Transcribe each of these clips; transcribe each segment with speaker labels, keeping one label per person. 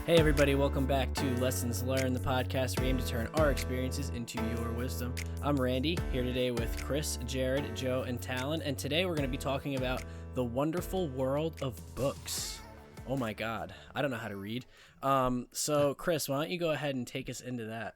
Speaker 1: Hey everybody, welcome back to Lessons Learned, the podcast where we aim to turn our experiences into your wisdom. I'm Randy, here today with Chris, Jared, Joe, and Talon, and today we're going to be talking about the wonderful world of books. Oh my god, I don't know how to read. So Chris, why don't you go ahead and take us into that?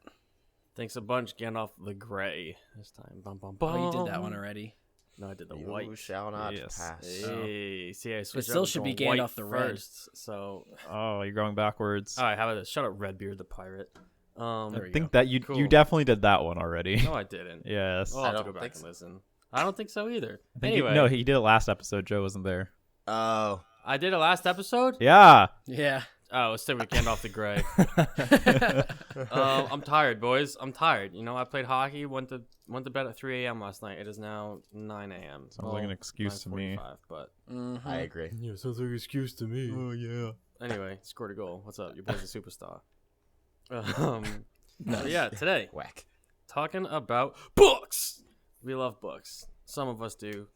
Speaker 2: Thanks a bunch, Gandalf the Gray this time. Bum, bum, bum.
Speaker 1: Oh, you did that one already.
Speaker 2: No, I did the
Speaker 3: You
Speaker 2: white.
Speaker 3: shall not
Speaker 4: Yes.
Speaker 3: pass.
Speaker 2: Hey, see, I switched
Speaker 1: still
Speaker 2: up
Speaker 1: should be
Speaker 2: going
Speaker 1: Gandalf the Red.
Speaker 2: first. So,
Speaker 4: Oh, you're going backwards.
Speaker 2: all right, how about this? Shut up, Redbeard the Pirate.
Speaker 1: There
Speaker 4: I
Speaker 1: we go.
Speaker 4: think that you
Speaker 2: Cool.
Speaker 4: definitely did that one already.
Speaker 2: No, I didn't.
Speaker 4: Yes.
Speaker 2: I'll have to
Speaker 3: don't
Speaker 2: go back
Speaker 3: think
Speaker 2: and
Speaker 3: so.
Speaker 2: listen. I don't think so either.
Speaker 4: I think
Speaker 2: Anyway,
Speaker 4: no, he did it last episode. Joe wasn't there.
Speaker 3: Oh,
Speaker 2: I did it last episode.
Speaker 4: Yeah.
Speaker 1: Yeah.
Speaker 2: Oh, let's stick with Gandalf the Gray. I'm tired, boys. I'm tired. You know, I played hockey. Went to bed at 3 a.m. last night. It is now 9 a.m.
Speaker 4: Sounds like an excuse to me.
Speaker 2: 9:45, But
Speaker 3: I agree.
Speaker 2: yeah, sounds like an excuse to me.
Speaker 4: Oh yeah.
Speaker 2: Anyway, scored a goal. What's up? Your boy's a superstar. So yeah, today
Speaker 3: Whack.
Speaker 2: talking about books. We love books. Some of us do.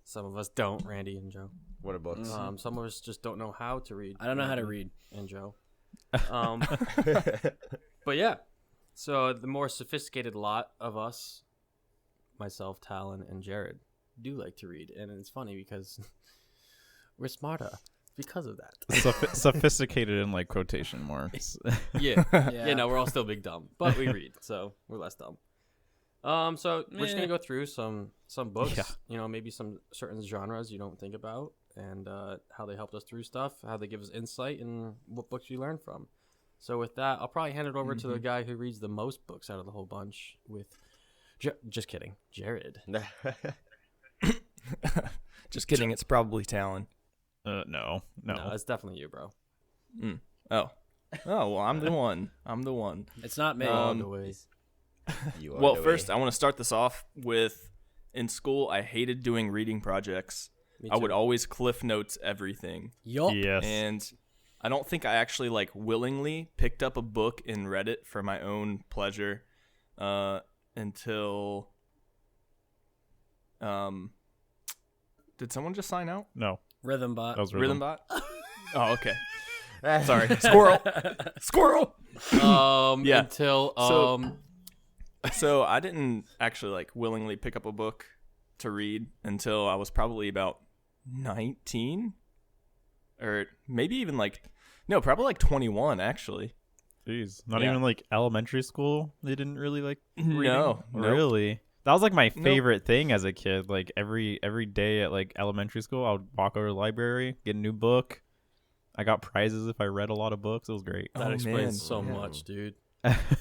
Speaker 2: Some of us don't. Randy and Joe.
Speaker 3: What are books?
Speaker 2: Some of us just don't know how to read.
Speaker 1: I don't know how to
Speaker 2: Randy
Speaker 1: read.
Speaker 2: And Joe. But yeah, so the more sophisticated lot of us, myself, Talon, and Jared, do like to read, and it's funny because we're smarter because of that.
Speaker 4: Sophisticated in like quotation marks.
Speaker 2: Yeah.
Speaker 1: Yeah.
Speaker 2: Yeah, no, we're all still big dumb, but we read, so we're less dumb. So we're just gonna go through some books,
Speaker 4: Yeah.
Speaker 2: you know, maybe some certain genres you don't think about, and how they helped us through stuff, how they give us insight, and what books you learn from. So with that, I'll probably hand it over to the guy who reads the most books out of the whole bunch. With, just kidding, Jared.
Speaker 5: Just kidding. It's probably Talon.
Speaker 4: No.
Speaker 2: No, it's definitely you, bro.
Speaker 5: Oh, well, I'm the one. I'm the one.
Speaker 1: It's not me.
Speaker 2: Always.
Speaker 3: You are
Speaker 5: Well,
Speaker 3: the
Speaker 5: first,
Speaker 3: way.
Speaker 5: I want to start this off with, in school, I hated doing reading projects.
Speaker 2: Me
Speaker 5: I would
Speaker 2: too.
Speaker 5: always cliff notes everything.
Speaker 1: Yup.
Speaker 4: Yes.
Speaker 5: And I don't think I actually like willingly picked up a book and read it for my own pleasure until did someone just sign out?
Speaker 4: No.
Speaker 1: Rhythm bot.
Speaker 4: That was rhythm.
Speaker 5: Rhythmbot? Oh, okay. Sorry. Squirrel. Yeah.
Speaker 2: Until
Speaker 5: So I didn't actually like willingly pick up a book to read until I was probably about 19 or maybe even probably like 21 actually.
Speaker 4: Jeez. Not
Speaker 5: Yeah.
Speaker 4: even like elementary school. They didn't really like reading?
Speaker 5: No. Nope.
Speaker 4: Really. That was like my
Speaker 5: Nope.
Speaker 4: favorite thing as a kid. Like every day at like elementary school, I would walk over to the library, get a new book. I got prizes if I read a lot of books. It was great.
Speaker 2: that
Speaker 5: Oh,
Speaker 2: explains
Speaker 5: man.
Speaker 2: so
Speaker 3: Yeah.
Speaker 2: much, dude.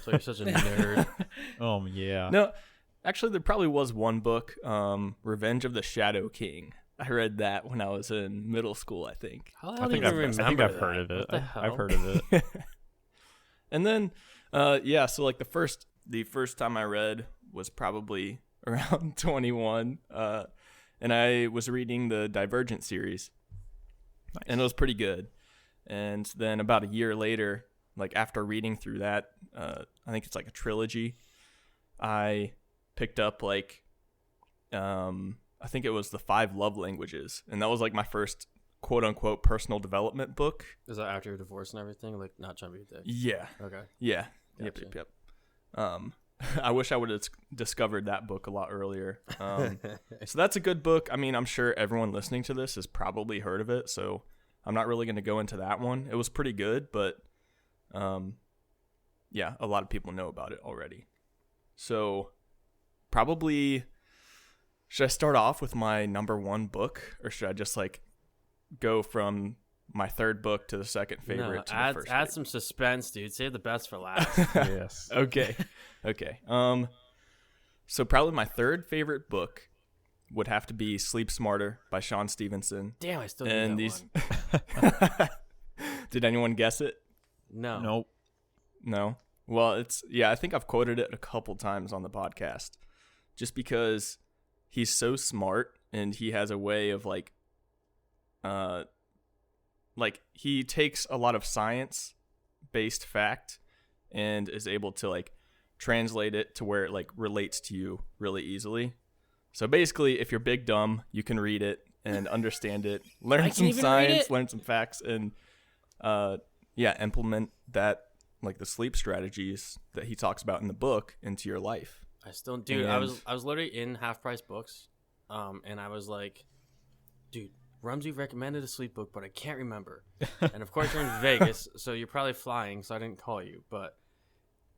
Speaker 2: So you're such a nerd.
Speaker 4: Yeah.
Speaker 5: No, actually there probably was one book, Revenge of the Shadow King. I read that when I was in middle school, I think.
Speaker 2: How the
Speaker 4: I
Speaker 2: hell do
Speaker 4: think
Speaker 2: you
Speaker 4: I've
Speaker 2: remember
Speaker 4: heard of
Speaker 2: that?
Speaker 4: it.
Speaker 2: What the hell?
Speaker 4: I've heard of it.
Speaker 5: And then so like the first time I read was probably around 21, and I was reading the Divergent series.
Speaker 4: Nice.
Speaker 5: And it was pretty good. And then about a year later, like after reading through that, I think it's like a trilogy, I picked up like I think it was the 5 Love Languages, and that was like my first quote unquote personal development book.
Speaker 2: Is that after your divorce and everything? Like, not trying to be a dick.
Speaker 5: Yeah.
Speaker 2: Okay.
Speaker 5: Yeah.
Speaker 2: Gotcha.
Speaker 5: Yep. I wish I would have discovered that book a lot earlier. So that's a good book. I mean, I'm sure everyone listening to this has probably heard of it, so I'm not really going to go into that one. It was pretty good, but yeah, a lot of people know about it already. So probably, should I start off with my number 1 book, or should I just like go from my third book to the second favorite
Speaker 2: No,
Speaker 5: to
Speaker 2: add
Speaker 5: the first
Speaker 2: add
Speaker 5: favorite?
Speaker 2: some suspense, dude. Save the best for last.
Speaker 4: Yes.
Speaker 5: Okay. So probably my third favorite book would have to be Sleep Smarter by Sean Stevenson.
Speaker 2: Damn, I still
Speaker 5: And
Speaker 2: need
Speaker 5: these
Speaker 2: that
Speaker 5: Did anyone guess it?
Speaker 2: one. No.
Speaker 4: Nope.
Speaker 5: No. Well, I think I've quoted it a couple times on the podcast just because he's so smart and he has a way of like he takes a lot of science based fact and is able to like translate it to where it like relates to you really easily. So basically, if you're big dumb, you can read it and understand it, learn
Speaker 1: I
Speaker 5: some
Speaker 1: can even read
Speaker 5: science,
Speaker 1: it?
Speaker 5: learn some facts, and implement that, like the sleep strategies that he talks about in the book, into your life.
Speaker 2: I still, dude. I
Speaker 5: And-
Speaker 2: was literally in Half Price Books, and I was like, dude, Rumsey recommended a sleep book, but I can't remember. And of course, you're in Vegas, so you're probably flying, so I didn't call you. But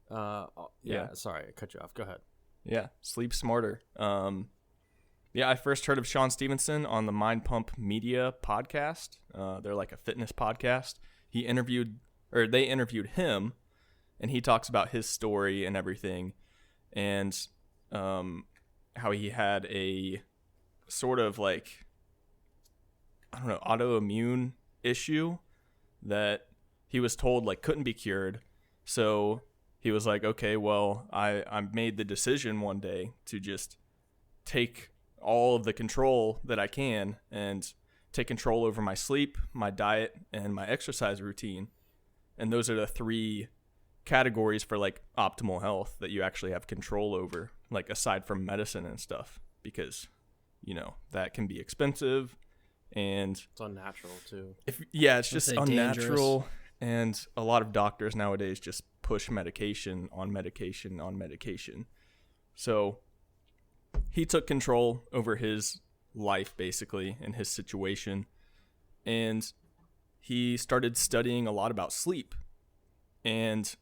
Speaker 5: Yeah.
Speaker 2: sorry, I cut you off. Go ahead.
Speaker 5: Yeah, Sleep Smarter. I first heard of Sean Stevenson on the Mind Pump Media podcast. They're like a fitness podcast. They interviewed him, and he talks about his story and everything, and how he had a sort of like, I don't know, autoimmune issue that he was told like couldn't be cured. So he was like, okay, well, I made the decision one day to just take all of the control that I can and take control over my sleep, my diet, and my exercise routine. And those are the 3 categories for like optimal health that you actually have control over, like aside from medicine and stuff, because, you know, that can be expensive. And
Speaker 2: It's unnatural too.
Speaker 5: it's just
Speaker 1: say
Speaker 5: unnatural. And a lot of doctors nowadays just push medication on medication on medication. So he took control over his life, basically, and his situation. And he started studying a lot about sleep. And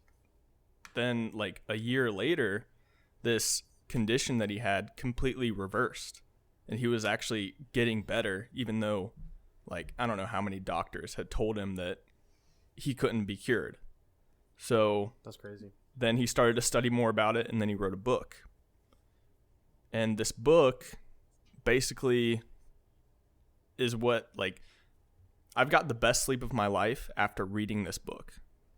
Speaker 5: then, like, a year later, this condition that he had completely reversed. And he was actually getting better, even though, like, I don't know how many doctors had told him that he couldn't be cured. So
Speaker 2: That's crazy.
Speaker 5: then he started to study more about it, and then he wrote a book. And this book basically is what, like, I've got the best sleep of my life after reading this book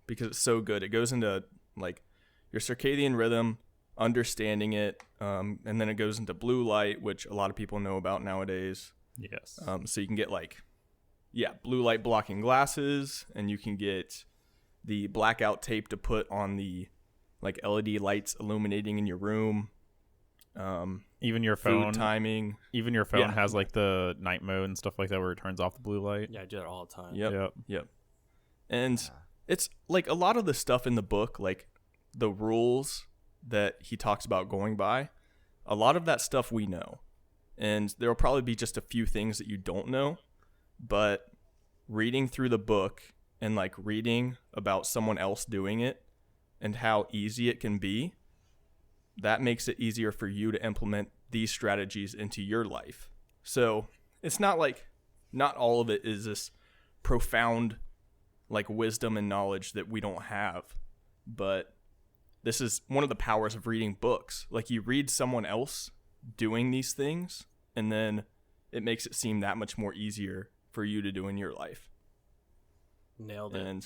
Speaker 5: because it's so good. It goes into, like, your circadian rhythm, understanding it, and then it goes into blue light, which a lot of people know about nowadays.
Speaker 4: Yes.
Speaker 5: So you can get, like, blue light blocking glasses, and you can get the blackout tape to put on the, like, LED lights illuminating in your room.
Speaker 4: Even your
Speaker 5: Food
Speaker 4: phone
Speaker 5: timing.
Speaker 4: Even your phone
Speaker 5: Yeah.
Speaker 4: has like the night mode and stuff like that where it turns off the blue light.
Speaker 2: Yeah, I do that all the time.
Speaker 5: Yep. And it's like a lot of the stuff in the book, like the rules that he talks about going by, a lot of that stuff we know. And there will probably be just a few things that you don't know, but reading through the book and like reading about someone else doing it and how easy it can be, that makes it easier for you to implement these strategies into your life. So it's not like, not all of it is this profound like wisdom and knowledge that we don't have, but this is one of the powers of reading books. Like, you read someone else doing these things, and then it makes it seem that much more easier for you to do in your life.
Speaker 2: Nailed it.
Speaker 5: And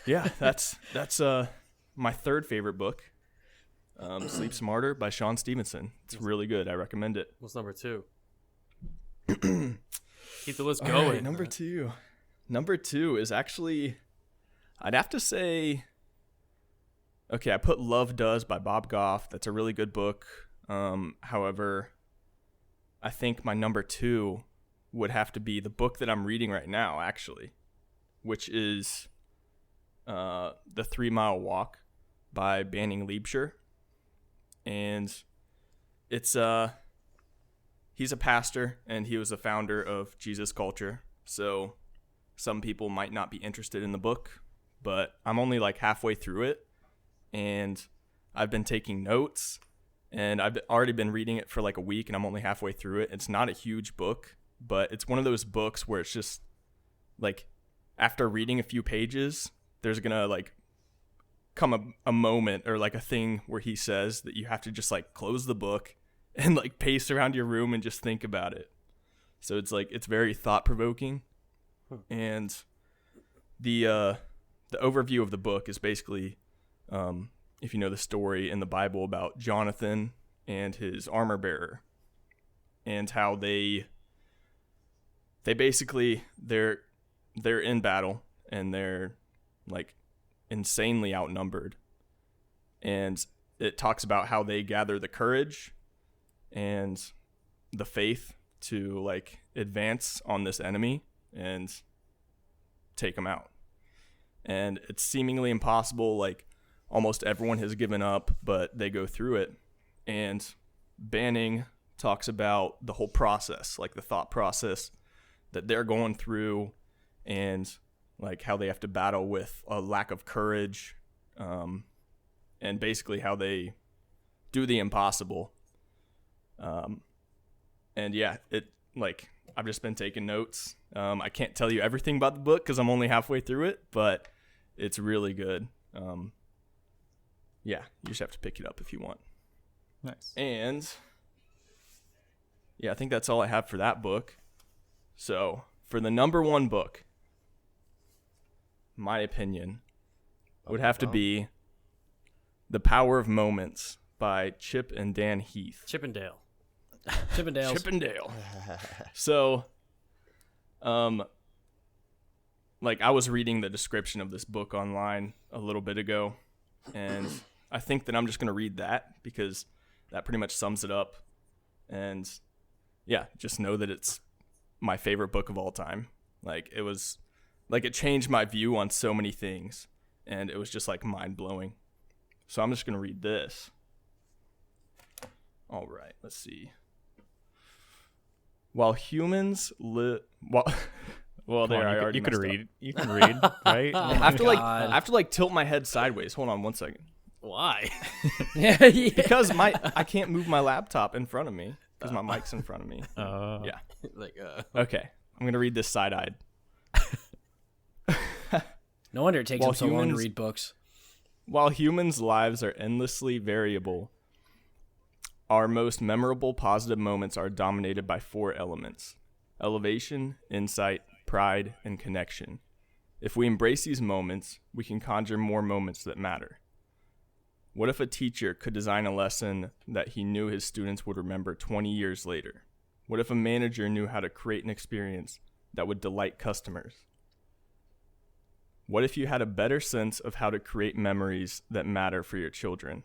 Speaker 5: yeah, that's my third favorite book, Sleep Smarter by Sean Stevenson. It's really good. I recommend it.
Speaker 2: What's number 2? Keep the list
Speaker 5: All
Speaker 2: going.
Speaker 5: right, number two is actually, I'd have to say, okay, I put Love Does by Bob Goff. That's a really good book. However, I think my number 2 would have to be the book that I'm reading right now, actually, which is The 3 Mile Walk by Banning Liebscher. And it's he's a pastor, and he was a founder of Jesus Culture. So some people might not be interested in the book, but I'm only like halfway through it, and I've been taking notes, and I've already been reading it for like a week, and I'm only halfway through it. It's not a huge book, but it's one of those books where it's just like, after reading a few pages, there's gonna like come a moment or like a thing where he says that you have to just like close the book and like pace around your room and just think about it. So it's like, it's very thought-provoking. And the overview of the book is basically, if you know the story in the Bible about Jonathan and his armor bearer, and how they basically, they're in battle, and they're like insanely outnumbered. And it talks about how they gather the courage and the faith to like advance on this enemy and take them out. and it's seemingly impossible. Like almost everyone has given up, but they go through it. And Banning talks about the whole process, like the thought process that they're going through, and like how they have to battle with a lack of courage, and basically how they do the impossible. And yeah, it like I've just been taking notes. I can't tell you everything about the book because I'm only halfway through it, but it's really good. Yeah, you just have to pick it up if you want.
Speaker 4: Nice.
Speaker 5: And yeah, I think that's all I have for that book. So for the number one book, my opinion would have to be The Power of Moments by Chip and Dan Heath.
Speaker 1: Chippendale.
Speaker 5: Chippendale. So, like I was reading the description of this book online a little bit ago, and I think that I'm just going to read that because that pretty much sums it up. And yeah, just know that it's my favorite book of all time. Like it was, like it changed my view on so many things, and it was just like mind blowing. So I'm just going to read this. All right, let's see. While humans live, well, there I already
Speaker 4: you could
Speaker 5: messed up.
Speaker 4: read. You can read, right?
Speaker 5: I have to
Speaker 1: God.
Speaker 5: I have to like tilt my head sideways. Hold on one second.
Speaker 1: Why? yeah.
Speaker 5: Because I can't move my laptop in front of me because my mic's in front of me. Yeah.
Speaker 2: Like,
Speaker 5: Okay. I'm gonna read this side-eyed.
Speaker 1: No wonder it takes
Speaker 5: While
Speaker 1: them so long to
Speaker 5: humans-
Speaker 1: read books.
Speaker 5: While humans' lives are endlessly variable, our most memorable positive moments are dominated by 4 elements: elevation, insight, pride, and connection. If we embrace these moments, we can conjure more moments that matter. What if a teacher could design a lesson that he knew his students would remember 20 years later? What if a manager knew how to create an experience that would delight customers? What if you had a better sense of how to create memories that matter for your children?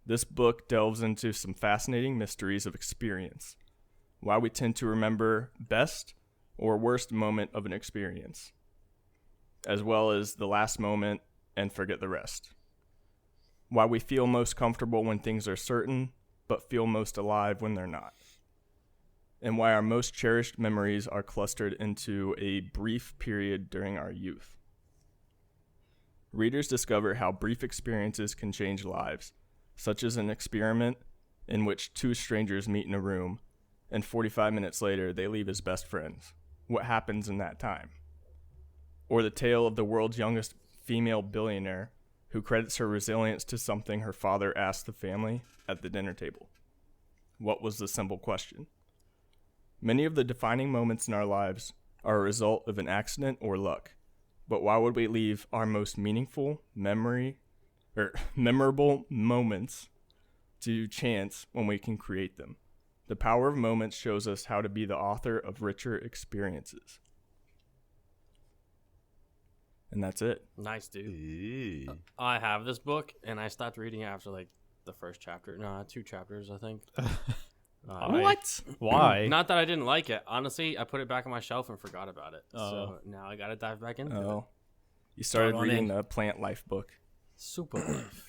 Speaker 5: This book delves into some fascinating mysteries of experience, why we tend to remember best or worst moment of an experience, as well as the last moment and forget the rest. Why we feel most comfortable when things are certain, but feel most alive when they're not. And why our most cherished memories are clustered into a brief period during our youth. Readers discover how brief experiences can change lives, such as an experiment in which 2 strangers meet in a room, and 45 minutes later they leave as best friends. What happens in that time? Or the tale of the world's youngest female billionaire who credits her resilience to something her father asked the family at the dinner table. What was the simple question? Many of the defining moments in our lives are a result of an accident or luck, but why would we leave our most meaningful memorable moments to chance when we can create them? The Power of Moments shows us how to be the author of richer experiences. And that's it.
Speaker 2: nice, dude.
Speaker 3: Ooh.
Speaker 2: I have this book, and I stopped reading after like the first chapter. No, 2 chapters, I think.
Speaker 5: What?
Speaker 4: Why?
Speaker 2: Not that I didn't like it. Honestly, I put it back on my shelf and forgot about it.
Speaker 4: Oh.
Speaker 2: So now I gotta dive back into it.
Speaker 5: Oh. You started
Speaker 1: Throw it
Speaker 5: reading
Speaker 1: in.
Speaker 5: the Plant Life book.
Speaker 2: Super life.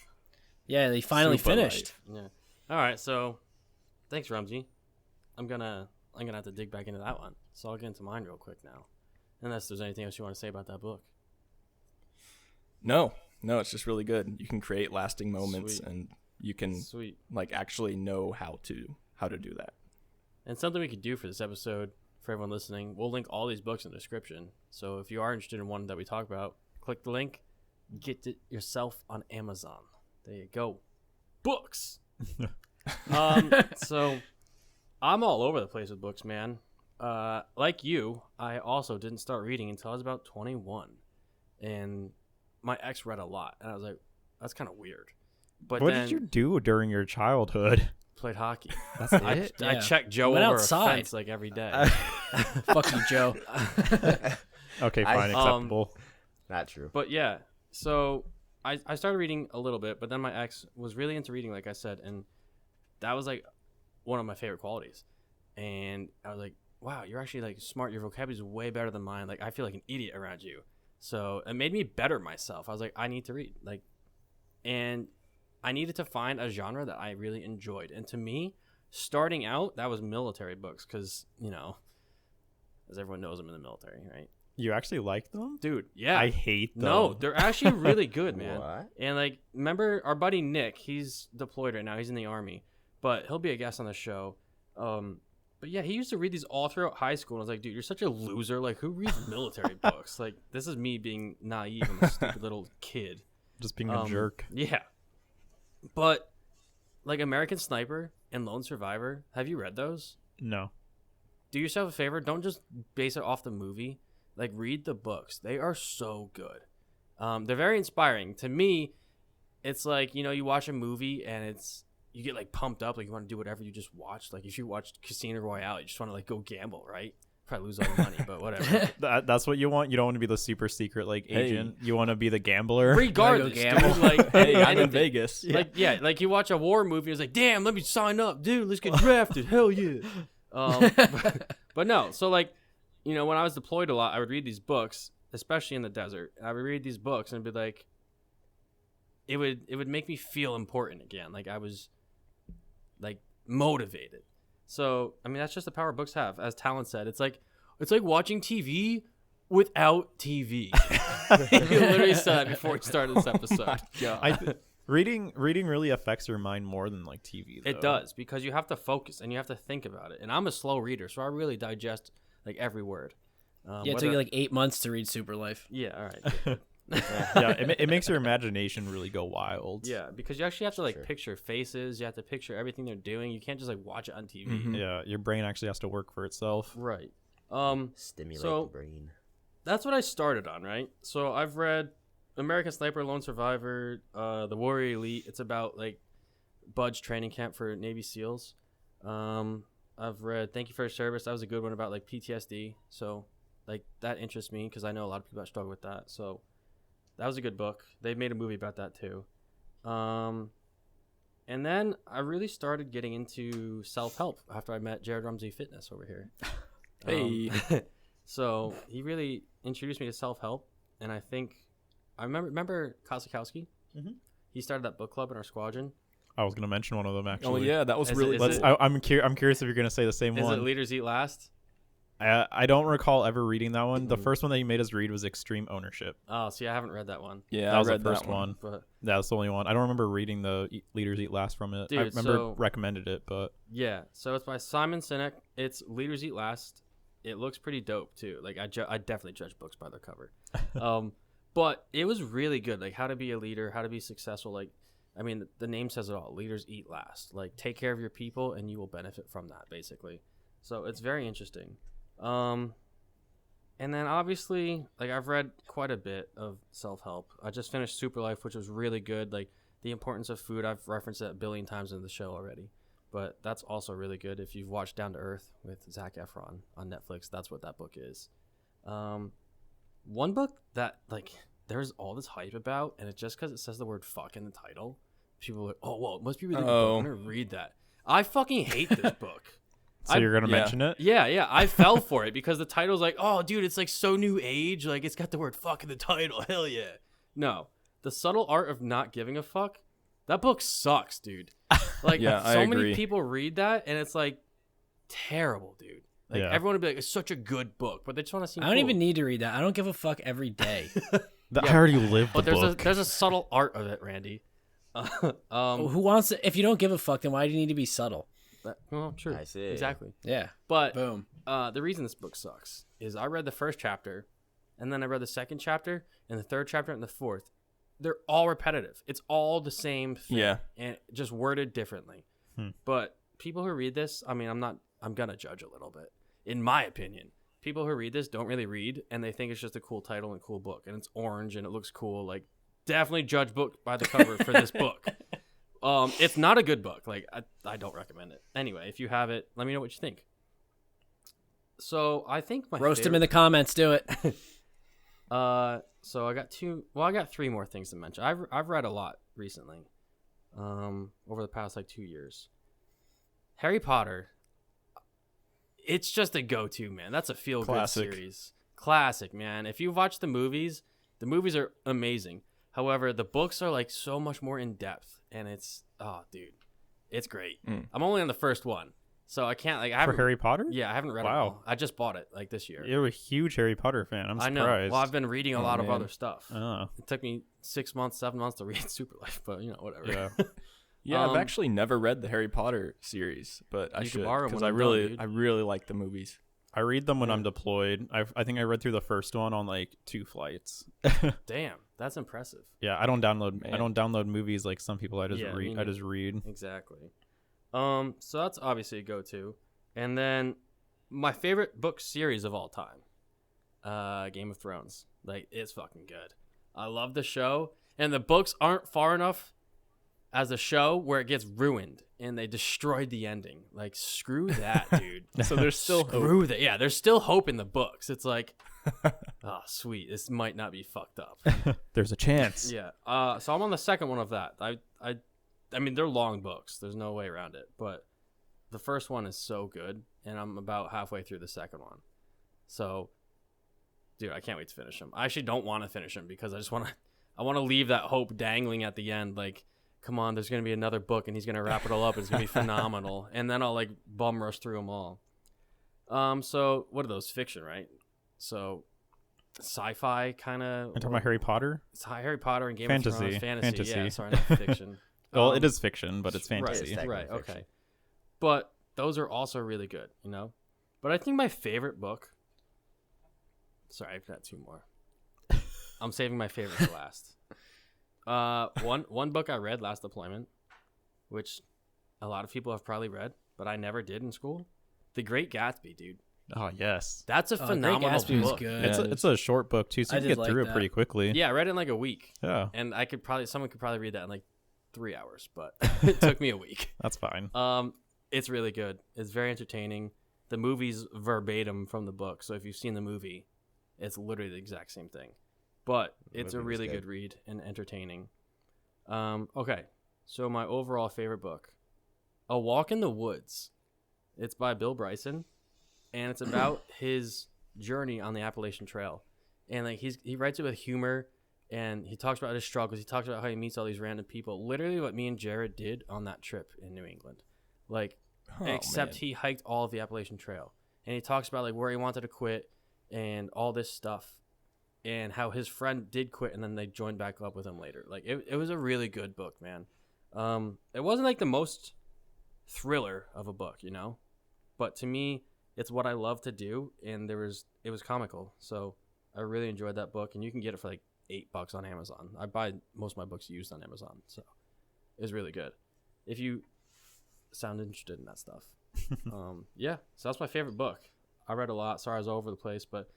Speaker 1: Yeah, they finally
Speaker 5: Super
Speaker 1: finished.
Speaker 5: life.
Speaker 2: Yeah. All right. So, thanks, Rumsey. I'm gonna have to dig back into that one. So I'll get into mine real quick now, unless there's anything else you want to say about that book.
Speaker 5: No, it's just really good. You can create lasting moments,
Speaker 2: Sweet.
Speaker 5: and you can
Speaker 2: Sweet.
Speaker 5: like actually know how to do that.
Speaker 2: And something we could do for this episode, for everyone listening, we'll link all these books in the description. So if you are interested in one that we talk about, click the link, get it yourself on Amazon. There you go. Books. So I'm all over the place with books, man. Like you, I also didn't start reading until I was about 21. And my ex read a lot. And I was like, that's kind of weird. But
Speaker 4: What
Speaker 2: then
Speaker 4: did you do during your childhood?
Speaker 2: played hockey.
Speaker 3: That's
Speaker 2: I
Speaker 3: it.
Speaker 1: Yeah.
Speaker 2: checked Joe
Speaker 1: Went
Speaker 2: over
Speaker 1: outside.
Speaker 2: a fence like every day.
Speaker 1: Fuck you, Joe.
Speaker 4: Okay, fine, acceptable.
Speaker 3: Not true.
Speaker 2: But yeah, so I started reading a little bit, but then my ex was really into reading, like I said, and that was like one of my favorite qualities. And I was like, wow, you're actually like smart. Your vocabulary is way better than mine. Like I feel like an idiot around you. So it made me better myself. I was like, I need to read. Like, and I needed to find a genre that I really enjoyed. And to me, starting out, that was military books because, you know, as everyone knows, I'm in the military, right?
Speaker 4: You actually like them?
Speaker 2: Dude, yeah.
Speaker 4: I hate them.
Speaker 2: No, they're actually really good, man.
Speaker 3: What?
Speaker 2: And like, remember our buddy Nick? He's deployed right now. He's in the Army, but he'll be a guest on the show. But yeah, he used to read these all throughout high school. And I was like, dude, you're such a loser. Like, who reads military books? Like, this is me being naive and a stupid little kid.
Speaker 4: Just being a jerk.
Speaker 2: Yeah. But like American Sniper and Lone Survivor, have you read those?
Speaker 4: No.
Speaker 2: Do yourself a favor. Don't just base it off the movie. Like, read the books. They are so good. They're very inspiring. To me, it's like, you know, you watch a movie and you get like pumped up, like you want to do whatever you just watched. Like if you watched Casino Royale, you just want to like go gamble, right? Probably lose all your money, but whatever.
Speaker 4: That's what you want? You don't want to be the super secret like agent. You want to be the gambler.
Speaker 2: Regardless,
Speaker 1: gamble?
Speaker 2: dude, like,
Speaker 5: Hey, I'm in
Speaker 2: anything.
Speaker 5: Vegas.
Speaker 2: Like, yeah, like you watch a war movie, it's like, damn, let me sign up, dude. Let's get drafted. Hell yeah. But no, so like, you know, when I was deployed a lot, I would read these books, especially in the desert. I would read these books and be like, it would make me feel important again. Like I was like motivated. So I mean, that's just the power books have. As Talon said, it's like watching TV without TV. He literally said before we started this episode.
Speaker 4: Reading really affects your mind more than like TV. Though.
Speaker 2: It does, because you have to focus and you have to think about it. And I'm a slow reader, so I really digest like every word.
Speaker 1: It took you like 8 months to read Super Life.
Speaker 2: Yeah, all right.
Speaker 4: Yeah, it makes your imagination really go wild.
Speaker 2: Yeah, because you actually have to like
Speaker 3: Sure.
Speaker 2: picture faces. You have to picture everything they're doing. You can't just like watch it on TV.
Speaker 5: Mhm.
Speaker 4: Yeah, your brain actually has to work for itself.
Speaker 2: Right.
Speaker 3: Stimulate
Speaker 2: So-
Speaker 3: the brain.
Speaker 2: That's what I started on, right? So I've read American Sniper, Lone Survivor, The Warrior Elite. It's about like Bud's training camp for Navy SEALs. I've read Thank You for Your Service. That was a good one about like PTSD. So like that interests me because I know a lot of people that struggle with that. So that was a good book. They made a movie about that too. And then I really started getting into self-help after I met Jared Rumsey Fitness over here.
Speaker 5: Hey.
Speaker 2: So he really introduced me to self-help, and I think I remember Kosakowski.
Speaker 4: Mhm.
Speaker 2: He started that book club in our squadron.
Speaker 4: I was gonna mention one of them
Speaker 5: Oh
Speaker 4: actually.
Speaker 5: yeah, that was
Speaker 2: Is it-
Speaker 5: really.
Speaker 2: is
Speaker 4: Let's.
Speaker 2: it-
Speaker 4: I'm curious if you're gonna say the same
Speaker 2: Is
Speaker 4: one.
Speaker 2: it Leaders Eat Last?
Speaker 4: I don't recall ever reading that one. The
Speaker 2: Mhm.
Speaker 4: first one that you made us read was Extreme Ownership.
Speaker 2: Oh, see, I haven't read that one.
Speaker 5: Yeah,
Speaker 4: That was
Speaker 5: I read
Speaker 4: the first
Speaker 5: that one.
Speaker 2: But
Speaker 4: That's the only one. I don't remember reading the Leaders Eat Last from it. I
Speaker 2: Dude,
Speaker 4: remember
Speaker 2: so-
Speaker 4: recommended it, but
Speaker 2: yeah, so it's by Simon Sinek. It's Leaders Eat Last. It looks pretty dope too. Like I definitely judge books by their cover. But it was really good. Like how to be a leader, how to be successful. Like, I mean, the name says it all. Leaders eat last. Like, take care of your people, and you will benefit from that, basically. So it's very interesting. And then obviously, like I've read quite a bit of self-help. I just finished Super Life, which was really good. Like the importance of food. I've referenced that a billion times in the show already. But that's also really good. If you've watched Down to Earth with Zac Efron on Netflix, that's what that book is. One book that like there's all this hype about, and it's just because it says the word fuck in the title. People are like, oh, well, it must be really good.
Speaker 5: Oh.
Speaker 2: I'm going to read that. I fucking hate this book.
Speaker 4: so you're gonna
Speaker 5: yeah.
Speaker 4: mention it.
Speaker 2: Yeah, I fell for it because the title's like, oh, dude, it's like so new age. Like, it's got the word fuck in the title. Hell yeah. No. The Subtle Art of Not Giving a Fuck. That book sucks, dude. Like,
Speaker 5: Yeah, I
Speaker 2: so many
Speaker 5: agree.
Speaker 2: people read that, and it's like terrible, dude. Like,
Speaker 4: Yeah.
Speaker 2: everyone would be like, it's such a good book, but they just want to seem
Speaker 1: I don't
Speaker 2: cool.
Speaker 1: even need to read that. I don't give a fuck every day.
Speaker 4: I already lived the
Speaker 2: But
Speaker 4: book.
Speaker 2: there's a subtle art of it, Randy.
Speaker 1: Who wants to? If you don't give a fuck, then why do you need to be subtle?
Speaker 2: Well, true.
Speaker 3: I see.
Speaker 2: Exactly.
Speaker 1: Yeah.
Speaker 2: But
Speaker 1: Boom.
Speaker 2: the reason this book sucks is I read the first chapter, and then I read the second chapter, and the third chapter, and the fourth. They're all repetitive. It's all the same thing.
Speaker 5: Yeah.
Speaker 2: And just worded differently. But people who read this, I mean, I'm going to judge a little bit. In my opinion, people who read this don't really read, and they think it's just a cool title and cool book, and it's orange, and it looks cool. Like, definitely judge book by the cover for this book. It's not a good book. Like, I don't recommend it. Anyway, if you have it, let me know what you think. So I think my
Speaker 1: Roast him in the comments. Do it.
Speaker 2: So I got three more things to mention. I've read a lot recently, over the past like 2 years. Harry Potter. It's just a go-to, man. That's a feel-good
Speaker 5: Classic.
Speaker 2: series. Classic, man. If you've watched the movies, The movies are amazing. However, the books are like so much more in depth, and it's dude, it's great. I'm only on the first one, so I can't like. I
Speaker 4: For
Speaker 2: haven't,
Speaker 4: Harry Potter?
Speaker 2: Yeah, I haven't read
Speaker 4: Wow.
Speaker 2: it all. I just bought it like this year.
Speaker 4: You're a huge Harry Potter fan. I'm
Speaker 2: I
Speaker 4: surprised.
Speaker 2: know. Well, I've been reading a lot of
Speaker 5: man.
Speaker 2: other stuff.
Speaker 4: Oh.
Speaker 2: It took me 6 months, 7 months to read Super Life, but whatever.
Speaker 4: Yeah.
Speaker 5: Yeah, I've
Speaker 2: Um,
Speaker 5: actually never read the Harry Potter series, but I
Speaker 2: You can
Speaker 5: should
Speaker 2: borrow 'em
Speaker 5: because
Speaker 2: when
Speaker 5: I
Speaker 2: I'm
Speaker 5: really,
Speaker 2: done, dude.
Speaker 5: I really like the movies.
Speaker 4: I read them when I'm deployed. I think I read through the first one on like 2 flights.
Speaker 2: Damn, that's impressive.
Speaker 4: Yeah, I don't download. I
Speaker 5: Man.
Speaker 4: don't download movies like some people. I just
Speaker 2: Yeah, me
Speaker 4: read. I
Speaker 2: neither.
Speaker 4: just read.
Speaker 2: Exactly. So that's obviously a go-to. And then my favorite book series of all time, Game of Thrones. Like, it's fucking good. I love the show, and the books aren't far enough as a show where it gets ruined and they destroyed the ending. Like, screw that, dude.
Speaker 5: So there's still hope.
Speaker 2: Screw that. Yeah, there's still hope in the books. It's like, oh, sweet. This might not be fucked up.
Speaker 4: There's a chance.
Speaker 2: Yeah. So I'm on the second one of that. I mean, they're long books. There's no way around it. But the first one is so good, and I'm about halfway through the second one. So, dude, I can't wait to finish them. I actually don't want to finish them because I want to leave that hope dangling at the end. Like, come on, there's gonna be another book, and he's gonna wrap it all up. And it's gonna be phenomenal, and then I'll like bum rush through them all. So what are those? Fiction, right? So sci-fi kind of.
Speaker 4: I'm talking about Harry Potter.
Speaker 2: It's Harry Potter and Game
Speaker 4: Fantasy.
Speaker 2: of Thrones. Fantasy.
Speaker 4: Fantasy.
Speaker 2: Yeah, sorry, not fiction.
Speaker 4: Well, it is fiction, but it's
Speaker 2: Right,
Speaker 4: fantasy.
Speaker 3: technically
Speaker 2: right,
Speaker 3: fiction.
Speaker 2: okay. But those are also really good, But I think my favorite book. Sorry, I've got 2 more. I'm saving my favorite for last. One book I read last deployment, which a lot of people have probably read, but I never did in school. The Great Gatsby, dude.
Speaker 4: Oh yes.
Speaker 2: That's a
Speaker 1: Great
Speaker 2: phenomenal
Speaker 1: Gatsby was
Speaker 2: book.
Speaker 1: good.
Speaker 4: It's a short book too, so
Speaker 1: I
Speaker 4: you can
Speaker 1: did
Speaker 4: get
Speaker 1: like
Speaker 4: through it
Speaker 1: that.
Speaker 4: pretty quickly.
Speaker 2: Yeah, I read it in like a week,
Speaker 4: Yeah,
Speaker 2: and someone could probably read that in like 3 hours, but it took me a week.
Speaker 4: that's fine.
Speaker 2: It's really good. It's very entertaining. The movie's verbatim from the book, so if you've seen the movie, it's literally the exact same thing. But it's a
Speaker 3: movie was
Speaker 2: really
Speaker 3: good.
Speaker 2: good read and entertaining. Okay, so my overall favorite book, A Walk in the Woods. It's by Bill Bryson, and it's about his journey on the Appalachian Trail. And like he writes it with humor, and he talks about his struggles. He talks about how he meets all these random people. Literally what me and Jared did on that trip in New England. Like, except he hiked all of the Appalachian Trail. And he talks about like where he wanted to quit and all this stuff, and how his friend did quit and then they joined back up with him later. Like, it was a really good book, man. It wasn't like the most thriller of a book, but to me, it's what I love to do, and it was comical. So I really enjoyed that book, and you can get it for like $8 on Amazon. I buy most of my books used on Amazon, so it's really good. If you sound interested in that stuff. Yeah, so that's my favorite book. I read a lot. Sorry I was all over the place, but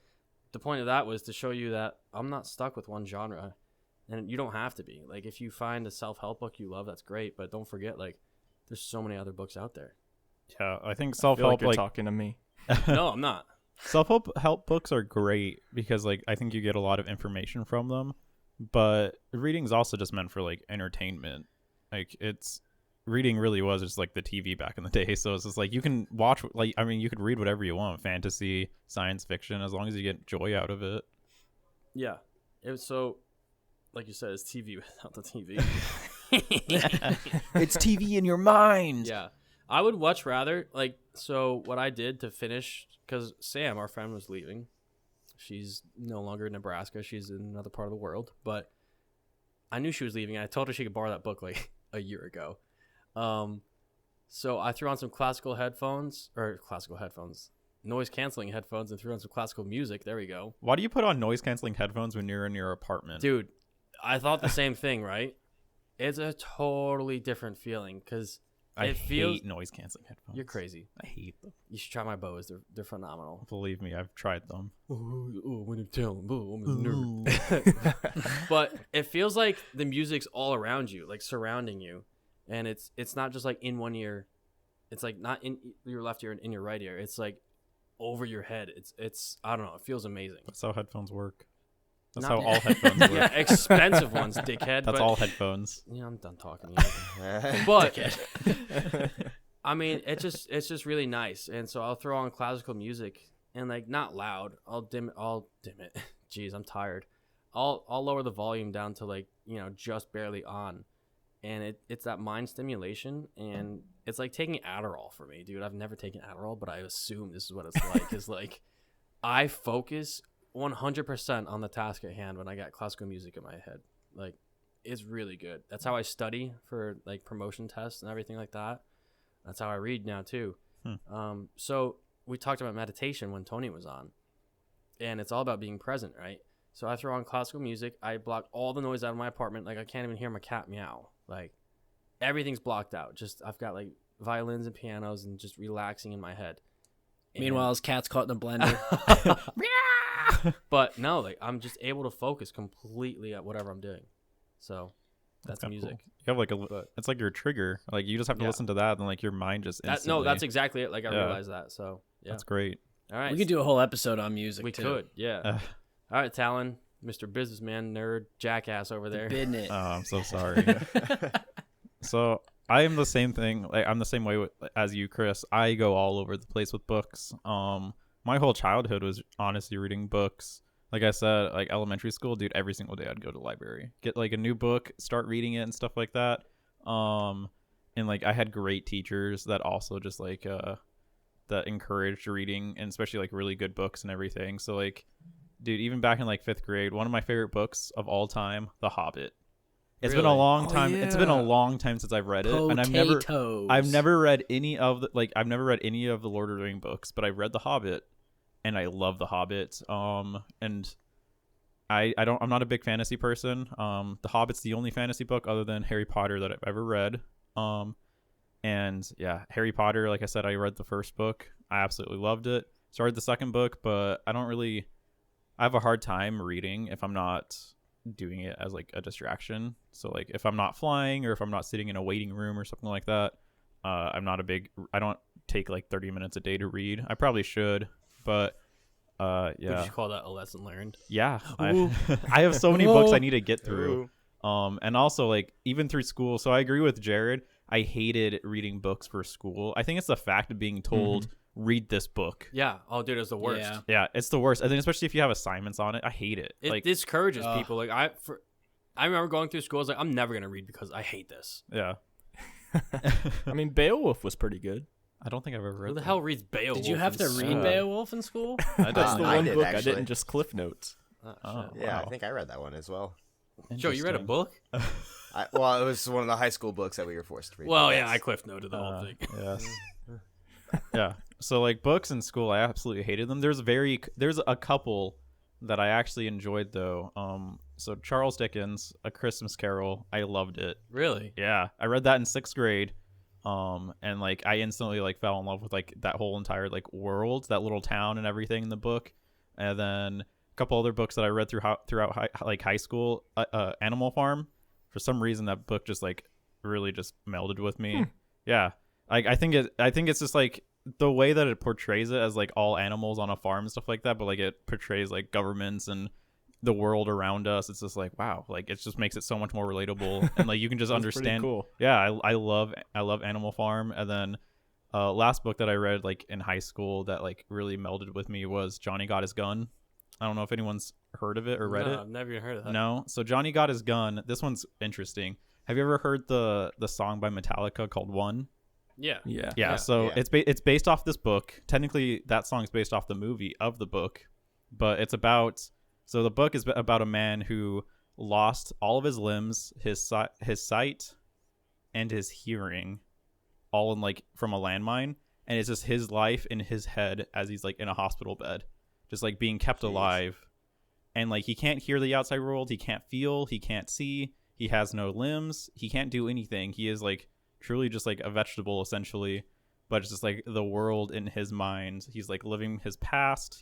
Speaker 2: the point of that was to show you that I'm not stuck with one genre, and you don't have to be. Like, if you find a self-help book you love, that's great, but don't forget, like, there's so many other books out there.
Speaker 4: Yeah, I think
Speaker 5: I feel
Speaker 4: self-help
Speaker 5: like you're
Speaker 4: like
Speaker 5: talking to me.
Speaker 2: No, I'm not.
Speaker 4: self-help books are great because like I think you get a lot of information from them, but reading's also just meant for like entertainment. Like reading really was just like the TV back in the day, so it's just like you can watch, like, I mean, you could read whatever you want, fantasy, science fiction, as long as you get joy out of it.
Speaker 2: Yeah. It was so, like you said, it's TV without the TV.
Speaker 4: It's TV in your mind.
Speaker 2: Yeah. I would much rather, like, so what I did to finish, because Sam, our friend, was leaving. She's no longer in Nebraska. She's in another part of the world. But I knew she was leaving, and I told her she could borrow that book, like, a year ago. So I threw on some noise-canceling headphones, and threw on some classical music. There we go.
Speaker 4: Why do you put on noise-canceling headphones when you're in your apartment?
Speaker 2: Dude, I thought the same thing, right? It's a totally different feeling, because
Speaker 4: I
Speaker 2: it feels...
Speaker 4: hate noise-canceling headphones.
Speaker 2: You're crazy.
Speaker 4: I hate them.
Speaker 2: You should try my Bose. They're phenomenal.
Speaker 4: Believe me, I've tried them.
Speaker 2: Oh, when you tell them, I'm a nerd. But it feels like the music's all around you, like surrounding you, and it's not just like in one ear. It's like not in your left ear and in your right ear. It's like over your head. It's I don't know. It feels amazing.
Speaker 4: That's how headphones work. That's
Speaker 2: Not-
Speaker 4: how all headphones work.
Speaker 2: Yeah, expensive ones, dickhead.
Speaker 4: That's
Speaker 2: but,
Speaker 4: all headphones.
Speaker 2: Yeah, I'm done talking. But I mean, it's just really nice, and so I'll throw on classical music and like not loud. I'll dim it. Jeez, I'm tired. I'll lower the volume down to like, just barely on. And it's that mind stimulation, and it's like taking Adderall for me, dude. I've never taken Adderall, but I assume this is what it's like. Is like I focus 100% on the task at hand when I got classical music in my head. Like, it's really good. That's how I study for like promotion tests and everything like that. That's how I read now too. So we talked about meditation when Tony was on, and it's all about being present, right? So I throw on classical music. I block all the noise out of my apartment. Like, I can't even hear my cat meow. Like, everything's blocked out. Just I've got like violins and pianos and just relaxing in my head.
Speaker 1: Meanwhile, his cat's caught in a blender.
Speaker 2: But no, like, I'm just able to focus completely at whatever I'm doing. So that's
Speaker 4: kinda
Speaker 2: music.
Speaker 4: cool. You have like it's like your trigger. Like, you just have to
Speaker 2: Yeah.
Speaker 4: listen to that, and like your mind just instantly.
Speaker 2: That's exactly it. Like, I
Speaker 4: Yeah.
Speaker 2: realized that. So yeah,
Speaker 4: That's great.
Speaker 2: all right.
Speaker 1: We could do a whole episode on music.
Speaker 2: We
Speaker 1: too.
Speaker 2: could, yeah. All right, Talon, Mr. Businessman, nerd, jackass over there.
Speaker 1: Business.
Speaker 4: Oh, I'm so sorry. So I am the same thing. Like, I'm the same way as you, Chris. I go all over the place with books. My whole childhood was honestly reading books. Like I said, like elementary school, dude, every single day I'd go to the library, get like a new book, start reading it and stuff like that. And like I had great teachers that also just like that encouraged reading, and especially like really good books and everything. So like, dude, even back in like 5th grade, one of my favorite books of all time, The Hobbit. It's been a
Speaker 2: Really?
Speaker 4: long
Speaker 5: Oh,
Speaker 4: time. It's been a long time since I've read it, and I've never read any of the Lord of the Rings books, but I've read The Hobbit, and I love The Hobbit. And I'm not a big fantasy person. The Hobbit's the only fantasy book other than Harry Potter that I've ever read. And yeah, Harry Potter, like I said, I read the first book. I absolutely loved it. Started the second book, but I have a hard time reading if I'm not doing it as like a distraction. So like if I'm not flying, or if I'm not sitting in a waiting room or something like that, I don't take like 30 minutes a day to read. I probably should, but
Speaker 2: Would
Speaker 4: yeah.
Speaker 2: you call that a lesson learned?
Speaker 4: Yeah. I have so many books I need to get through. And also like even through school. So I agree with Jared. I hated reading books for school. I think it's the fact of being told, read this book.
Speaker 2: Yeah. Oh, dude, it's the worst.
Speaker 1: Yeah.
Speaker 4: Yeah, it's the worst. I think especially if you have assignments on it. I hate it.
Speaker 2: It
Speaker 4: Like,
Speaker 2: discourages people. Like, I remember going through school. I was like, I'm never gonna read because I hate this.
Speaker 4: yeah.
Speaker 5: I mean, Beowulf was pretty good.
Speaker 4: I don't think I've ever read
Speaker 2: Who the
Speaker 4: that.
Speaker 2: hell reads Beowulf?
Speaker 1: Did you have to
Speaker 2: in
Speaker 1: read
Speaker 2: school?
Speaker 1: Beowulf in school?
Speaker 5: That's the
Speaker 3: I
Speaker 5: one
Speaker 3: did,
Speaker 5: book I
Speaker 3: actually.
Speaker 5: didn't just cliff notes.
Speaker 2: Oh,
Speaker 4: Oh,
Speaker 2: shit.
Speaker 3: Yeah,
Speaker 4: wow.
Speaker 3: I think I read that one as well.
Speaker 2: Joe, you read a
Speaker 4: Interesting.
Speaker 2: book?
Speaker 3: Well, it was one of the high school books that we were forced to read.
Speaker 2: Well,
Speaker 3: Yes.
Speaker 2: yeah, I cliff noted the whole thing.
Speaker 4: Yes. Yeah. So like books in school, I absolutely hated them. There's a couple that I actually enjoyed though. So Charles Dickens, A Christmas Carol, I loved it.
Speaker 2: Really?
Speaker 4: Yeah, I read that in 6th grade. And like I instantly like fell in love with like that whole entire like world, that little town and everything in the book. And then a couple other books that I read throughout high school, Animal Farm. For some reason, that book just like really just melded with me. Yeah, I think it's just like the way that it portrays it as like all animals on a farm and stuff like that, but like it portrays like governments and the world around us. It's just like, wow, like it just makes it so much more relatable, and like you can just
Speaker 5: That's pretty
Speaker 4: understand.
Speaker 5: cool.
Speaker 4: Yeah, I love Animal Farm. And then last book that I read like in high school that like really melded with me was Johnny Got His Gun. I don't know if anyone's heard of it or read
Speaker 2: No,
Speaker 4: it.
Speaker 2: I've never even heard of that.
Speaker 4: No. So Johnny Got His Gun. This one's interesting. Have you ever heard the song by Metallica called One?
Speaker 2: Yeah.
Speaker 5: Yeah.
Speaker 4: Yeah.
Speaker 2: Yeah.
Speaker 4: So
Speaker 3: Yeah.
Speaker 4: it's based off this book. Technically, that song's based off the movie of the book, but it's about. So the book is about a man who lost all of his limbs, his sight, and his hearing, all in like from a landmine, and it's just his life in his head as he's like in a hospital bed, just like being kept alive, and like he can't hear the outside world, he can't feel, he can't see, he has no limbs, he can't do anything. He is like truly just like a vegetable essentially, but it's just like the world in his mind. He's like living his past.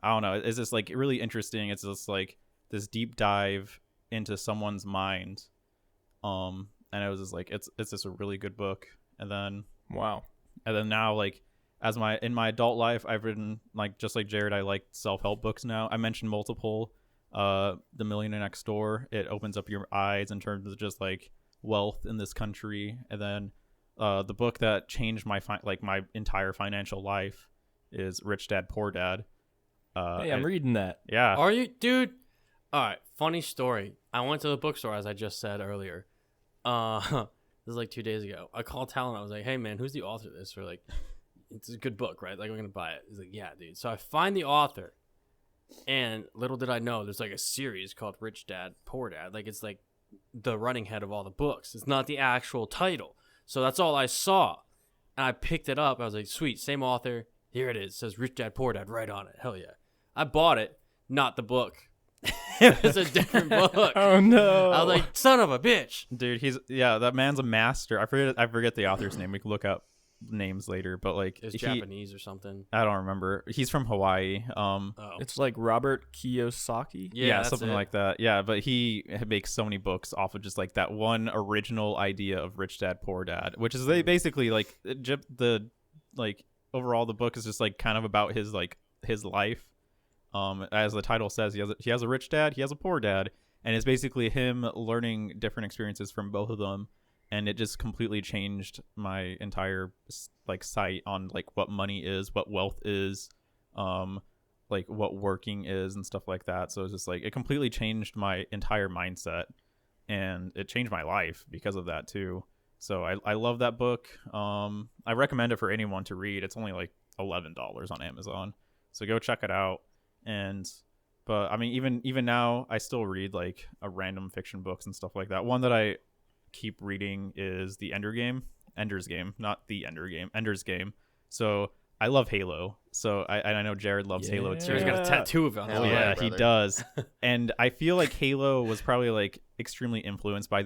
Speaker 4: I don't know. It's just like really interesting. It's just like this deep dive into someone's mind. And it was just like it's just a really good book. And then
Speaker 5: Wow.
Speaker 4: now like in my adult life, I've written like just like Jared, I like self-help books now. I mentioned multiple. The Millionaire Next Door. It opens up your eyes in terms of just like wealth in this country. And then the book that changed my my entire financial life is Rich Dad Poor Dad.
Speaker 5: Hey, I'm reading that.
Speaker 4: Yeah.
Speaker 2: Are you, dude? All right, funny story. I went to the bookstore, as I just said earlier. This is like 2 days ago. I called Talon. I was like, hey, man, who's the author of this? Or like, it's a good book, right? Like, we're going to buy it. He's like, yeah, dude. So I find the author. And little did I know, there's like a series called Rich Dad, Poor Dad. Like, it's like the running head of all the books. It's not the actual title. So that's all I saw. And I picked it up. I was like, sweet, same author. Here it is. It says Rich Dad, Poor Dad right on it. Hell yeah. I bought it. Not the book. It was a different book.
Speaker 5: Oh no!
Speaker 2: I was like, son of a bitch.
Speaker 4: Dude, that man's a master. I forget the author's name. We can look up names later, but like
Speaker 2: It was Japanese or something.
Speaker 4: I don't remember. He's from Hawaii.
Speaker 2: Oh.
Speaker 5: It's like Robert Kiyosaki.
Speaker 2: Yeah, that's
Speaker 4: something
Speaker 2: it.
Speaker 4: like that. Yeah, but he makes so many books off of just like that one original idea of Rich Dad Poor Dad, which is basically like the like overall the book is just like kind of about his life. As the title says, he has a rich dad, he has a poor dad, and it's basically him learning different experiences from both of them, and it just completely changed my entire like sight on like what money is, what wealth is, like what working is and stuff like that. So it's just like it completely changed my entire mindset, and it changed my life because of that too. So I love that book. I recommend it for anyone to read. It's only like $11 on Amazon, so go check it out. But I mean, even now I still read like a random fiction books and stuff like that. One that I keep reading is the Ender's Game, not the Ender Game, Ender's Game. So I love Halo. So I know Jared loves Halo too.
Speaker 2: Jared's got a tattoo of it on his
Speaker 3: Hell
Speaker 2: leg.
Speaker 3: yeah,
Speaker 4: He
Speaker 3: brother.
Speaker 4: does. And I feel like Halo was probably like extremely influenced by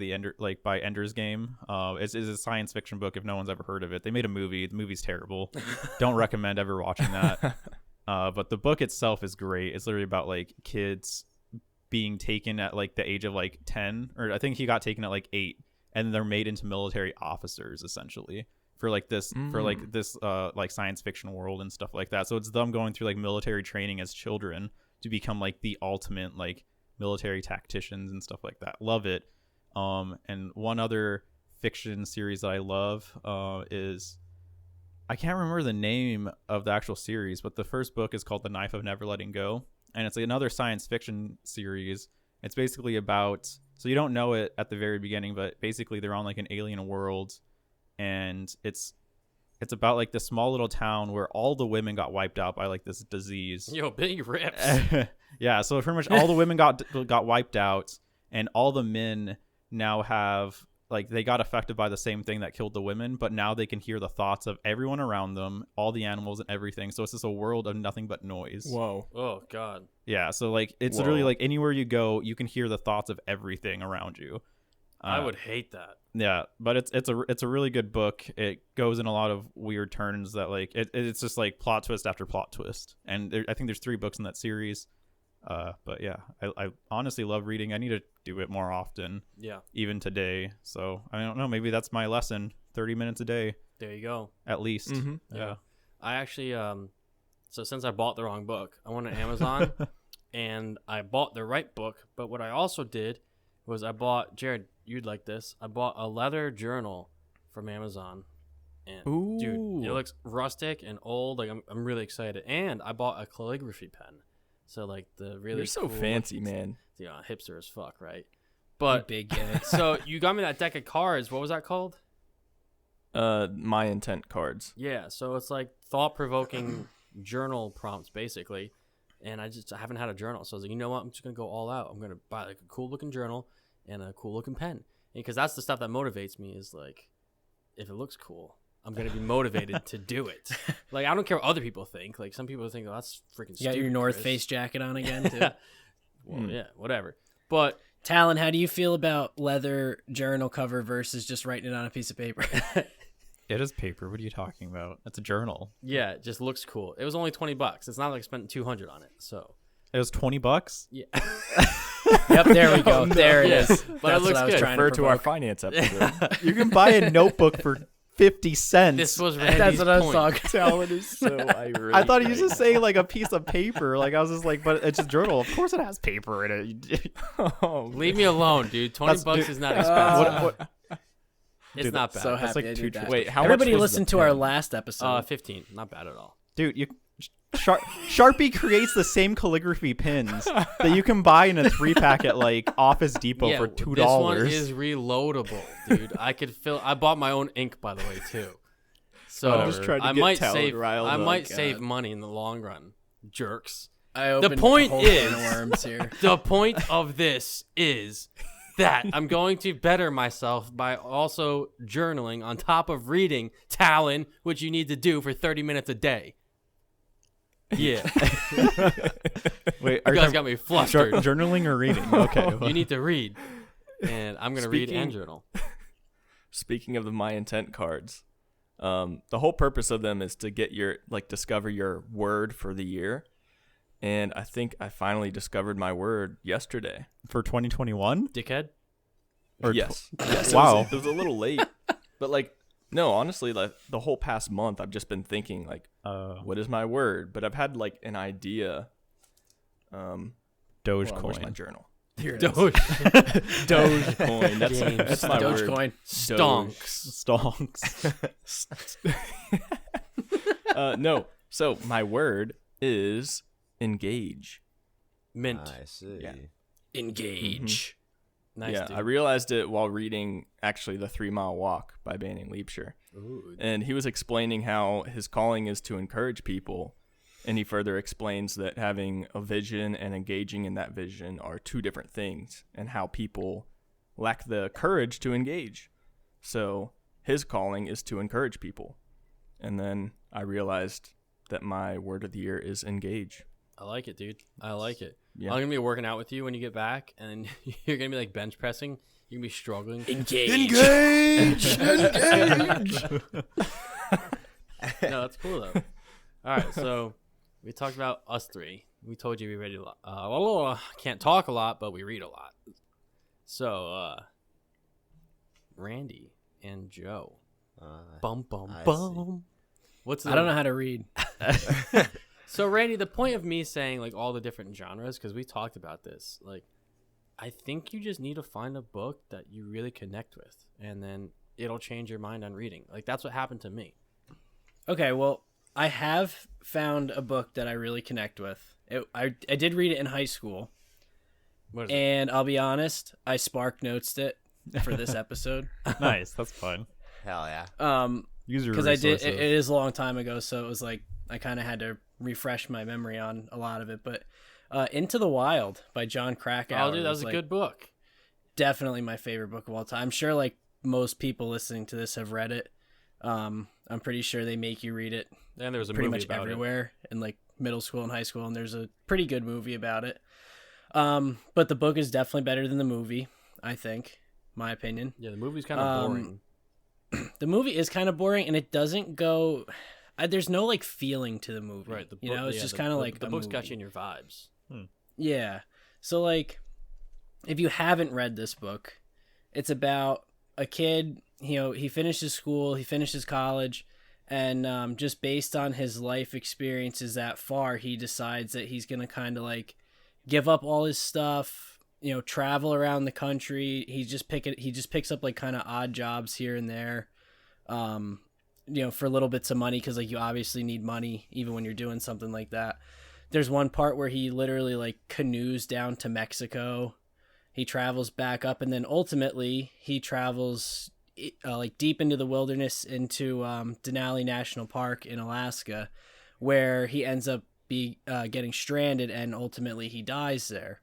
Speaker 4: by Ender's Game. It's a science fiction book if no one's ever heard of it. They made a movie. The movie's terrible. Don't recommend ever watching that. But the book itself is great. It's literally about like kids being taken at like the age of like 10, or I think he got taken at like 8, and they're made into military officers essentially for like this like science fiction world and stuff like that. So it's them going through like military training as children to become like the ultimate like military tacticians and stuff like that. Love it. And one other fiction series that I love is, I can't remember the name of the actual series, but the first book is called The Knife of Never Letting Go. And it's like another science fiction series. It's basically about, so you don't know it at the very beginning, but basically they're on like an alien world. And it's about like this small little town where all the women got wiped out by like this disease.
Speaker 2: Yo, big rips.
Speaker 4: Yeah, so pretty much all the women got wiped out, and all the men now have, like, they got affected by the same thing that killed the women, but now they can hear the thoughts of everyone around them, all the animals and everything. So it's just a world of nothing but noise.
Speaker 5: Whoa.
Speaker 2: Oh, God.
Speaker 4: Yeah, so like it's literally like anywhere you go, you can hear the thoughts of everything around you.
Speaker 2: I would hate that.
Speaker 4: Yeah, but it's a really good book. It goes in a lot of weird turns that like it's just like plot twist after plot twist. And I think there's 3 books in that series. But yeah, I honestly love reading. I need to do it more often.
Speaker 2: Yeah.
Speaker 4: Even today. So I don't know. Maybe that's my lesson. 30 minutes a day,
Speaker 2: There you go.
Speaker 4: at least.
Speaker 5: Mhm.
Speaker 4: Yeah.
Speaker 2: I actually, so since I bought the wrong book, I went to Amazon and I bought the right book. But what I also did was I bought, Jared, you'd like this. I bought a leather journal from Amazon. And
Speaker 5: Ooh.
Speaker 2: dude, it looks rustic and old. Like I'm really excited. And I bought a calligraphy pen. So like the really
Speaker 5: You're so
Speaker 2: cool
Speaker 5: fancy,
Speaker 2: looking-
Speaker 5: man.
Speaker 2: You know, hipster as fuck, right? But
Speaker 1: Big gay.
Speaker 2: so you got me that deck of cards. What was that called?
Speaker 5: My intent cards.
Speaker 2: Yeah, so it's like thought-provoking journal prompts, basically. And I haven't had a journal, so I was like, you know what? I'm just gonna go all out. I'm gonna buy like a cool-looking journal and a cool-looking pen, because that's the stuff that motivates me. Is like, if it looks cool, I'm gonna be motivated to do it. Like, I don't care what other people think. Like, some people think, oh, that's freaking stupid.
Speaker 1: You got your North
Speaker 2: Chris.
Speaker 1: Face jacket on again, too.
Speaker 2: Well, yeah, whatever. But
Speaker 1: Talon, how do you feel about leather journal cover versus just writing it on a piece of paper?
Speaker 4: It is paper. What are you talking about? It's a journal.
Speaker 2: yeah, it just looks cool. It was only $20. It's not like I spent $200 on it. So
Speaker 4: It was $20.
Speaker 2: yeah.
Speaker 1: Yep, there we go. There it is.
Speaker 2: But
Speaker 1: That's
Speaker 2: it
Speaker 1: what
Speaker 2: looks
Speaker 1: I was
Speaker 2: good.
Speaker 1: trying
Speaker 5: Refer
Speaker 1: to
Speaker 5: to our
Speaker 1: provoke.
Speaker 5: finance episode.
Speaker 4: You can buy a notebook for 50 cents.
Speaker 2: This was Randy's
Speaker 1: That's what I was
Speaker 2: point.
Speaker 1: talking.
Speaker 5: Talon is so irate.
Speaker 4: I thought he was just saying like a piece of paper. Like I was just like, but it's a journal. Of course it has paper in it.
Speaker 5: Oh,
Speaker 2: Leave me alone, dude. $20
Speaker 4: That's-
Speaker 2: is not expensive.
Speaker 4: what,
Speaker 2: It's
Speaker 4: dude,
Speaker 2: not bad.
Speaker 1: So
Speaker 4: That's
Speaker 1: happy
Speaker 4: like
Speaker 1: I
Speaker 4: two
Speaker 1: did that.
Speaker 4: trips.
Speaker 5: wait, how
Speaker 1: Everybody
Speaker 5: much was
Speaker 1: listened
Speaker 5: the
Speaker 1: to our
Speaker 5: pen?
Speaker 1: last episode.
Speaker 2: 15. Not bad at all.
Speaker 4: dude, you Sharpie creates the same calligraphy pins that you can buy in a 3-pack at like Office Depot for $2.
Speaker 2: This one is reloadable, dude. I bought my own ink, by the way, too. So
Speaker 5: I'm just trying to get Talon riled
Speaker 2: I
Speaker 5: up.
Speaker 2: might save money in the long run. Jerks.
Speaker 1: I opened
Speaker 2: point
Speaker 1: a whole
Speaker 2: is-
Speaker 1: can of worms here.
Speaker 2: The point of this is that I'm going to better myself by also journaling on top of reading Talon, which you need to do for 30 minutes a day. Yeah.
Speaker 4: Wait,
Speaker 2: You guys got me flustered.
Speaker 4: journaling or reading? Okay.
Speaker 2: You need to read. And I'm going to read and journal.
Speaker 5: Speaking of the My Intent cards, the whole purpose of them is to get discover your word for the year. And I think I finally discovered my word yesterday.
Speaker 4: For 2021?
Speaker 2: Dickhead?
Speaker 4: Or
Speaker 5: Yes.
Speaker 4: Wow.
Speaker 5: It was a little late. But no, honestly, the whole past month I've just been thinking what is my word? But I've had an idea.
Speaker 4: Dogecoin.
Speaker 5: Where's my journal?
Speaker 1: Here it is.
Speaker 5: Dogecoin. That's my word.
Speaker 1: Dogecoin.
Speaker 2: Stonks.
Speaker 5: No. So my word is engage.
Speaker 2: Mint.
Speaker 3: I see.
Speaker 5: Yeah.
Speaker 1: Engage.
Speaker 2: Nice,
Speaker 5: Yeah,
Speaker 2: dude.
Speaker 5: I realized it while reading actually The 3 Mile Walk by Banning Leapshire.
Speaker 2: Ooh.
Speaker 5: And he was explaining how his calling is to encourage people. And he further explains that having a vision and engaging in that vision are two different things, and how people lack the courage to engage. So his calling is to encourage people. And then I realized that my word of the year is engage.
Speaker 2: I like it, dude. I like it.
Speaker 5: Yeah.
Speaker 2: I'm going to be working out with you when you get back, and you're going to be bench pressing. You're going to be struggling.
Speaker 1: Engage.
Speaker 2: No, that's cool, though. All right, so we talked about us three. We told you we read a lot. Can't talk a lot, but we read a lot. So, Randy and Joe. Bum, bum,
Speaker 3: I
Speaker 2: bum.
Speaker 1: I don't know how to read.
Speaker 2: So, Randy, the point of me saying all the different genres, because we talked about this, I think you just need to find a book that you really connect with, and then it'll change your mind on reading. That's what happened to me.
Speaker 1: Okay, well, I have found a book that I really connect with. I did read it in high school,
Speaker 2: What is it?
Speaker 1: and I'll be honest, I spark notes it for this episode.
Speaker 4: Nice. That's fun.
Speaker 3: Hell yeah.
Speaker 4: Use your
Speaker 1: Because I did.
Speaker 4: resources.
Speaker 1: It is a long time ago, so it was I kind of had to refresh my memory on a lot of it. But Into the Wild by John Krakauer.
Speaker 2: Oh, dude, that was a good book.
Speaker 1: Definitely my favorite book of all time. I'm sure most people listening to this have read it. I'm pretty sure they make you read it
Speaker 2: And there was a
Speaker 1: pretty
Speaker 2: movie
Speaker 1: much
Speaker 2: about
Speaker 1: everywhere in middle school and high school, and there's a pretty good movie about it. But the book is definitely better than the movie, I think, my opinion.
Speaker 2: it. Yeah, the movie's kind of boring.
Speaker 1: The movie is kind of boring, and it doesn't go. There's no feeling to the movie,
Speaker 2: Right. The book,
Speaker 1: it's just kind of
Speaker 2: the
Speaker 1: a
Speaker 2: book's got
Speaker 1: movie.
Speaker 2: you in your vibes.
Speaker 1: Yeah. So if you haven't read this book, it's about a kid. He finishes school, he finishes college, and just based on his life experiences that far, he decides that he's gonna kind of give up all his stuff. Travel around the country. He just picks up kind of odd jobs here and there. For little bits of money, because you obviously need money even when you're doing something like that. There's one part where he literally canoes down to Mexico. He travels back up, and then ultimately he travels deep into the wilderness into Denali National Park in Alaska, where he ends up getting stranded, and ultimately he dies there.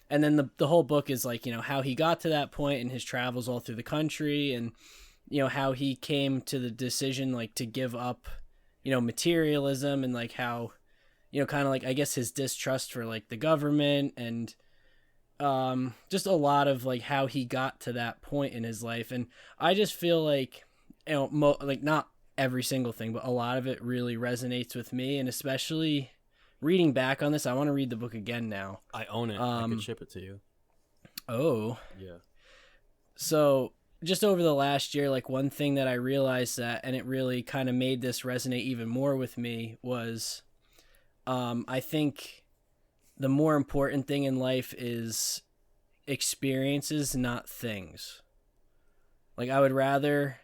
Speaker 1: And then the whole book is how he got to that point in his travels all through the country, and how he came to the decision to give up materialism, and how kind of I guess his distrust for the government, and just a lot of how he got to that point in his life. And I just feel not every single thing, but a lot of it really resonates with me, and especially reading back on this, I want to read the book again now.
Speaker 2: I own it. I can ship it to you.
Speaker 1: Oh,
Speaker 2: Yeah.
Speaker 1: so just over the last year, one thing that I realized and it really kind of made this resonate even more with me was, I think the more important thing in life is experiences, not things. I would rather,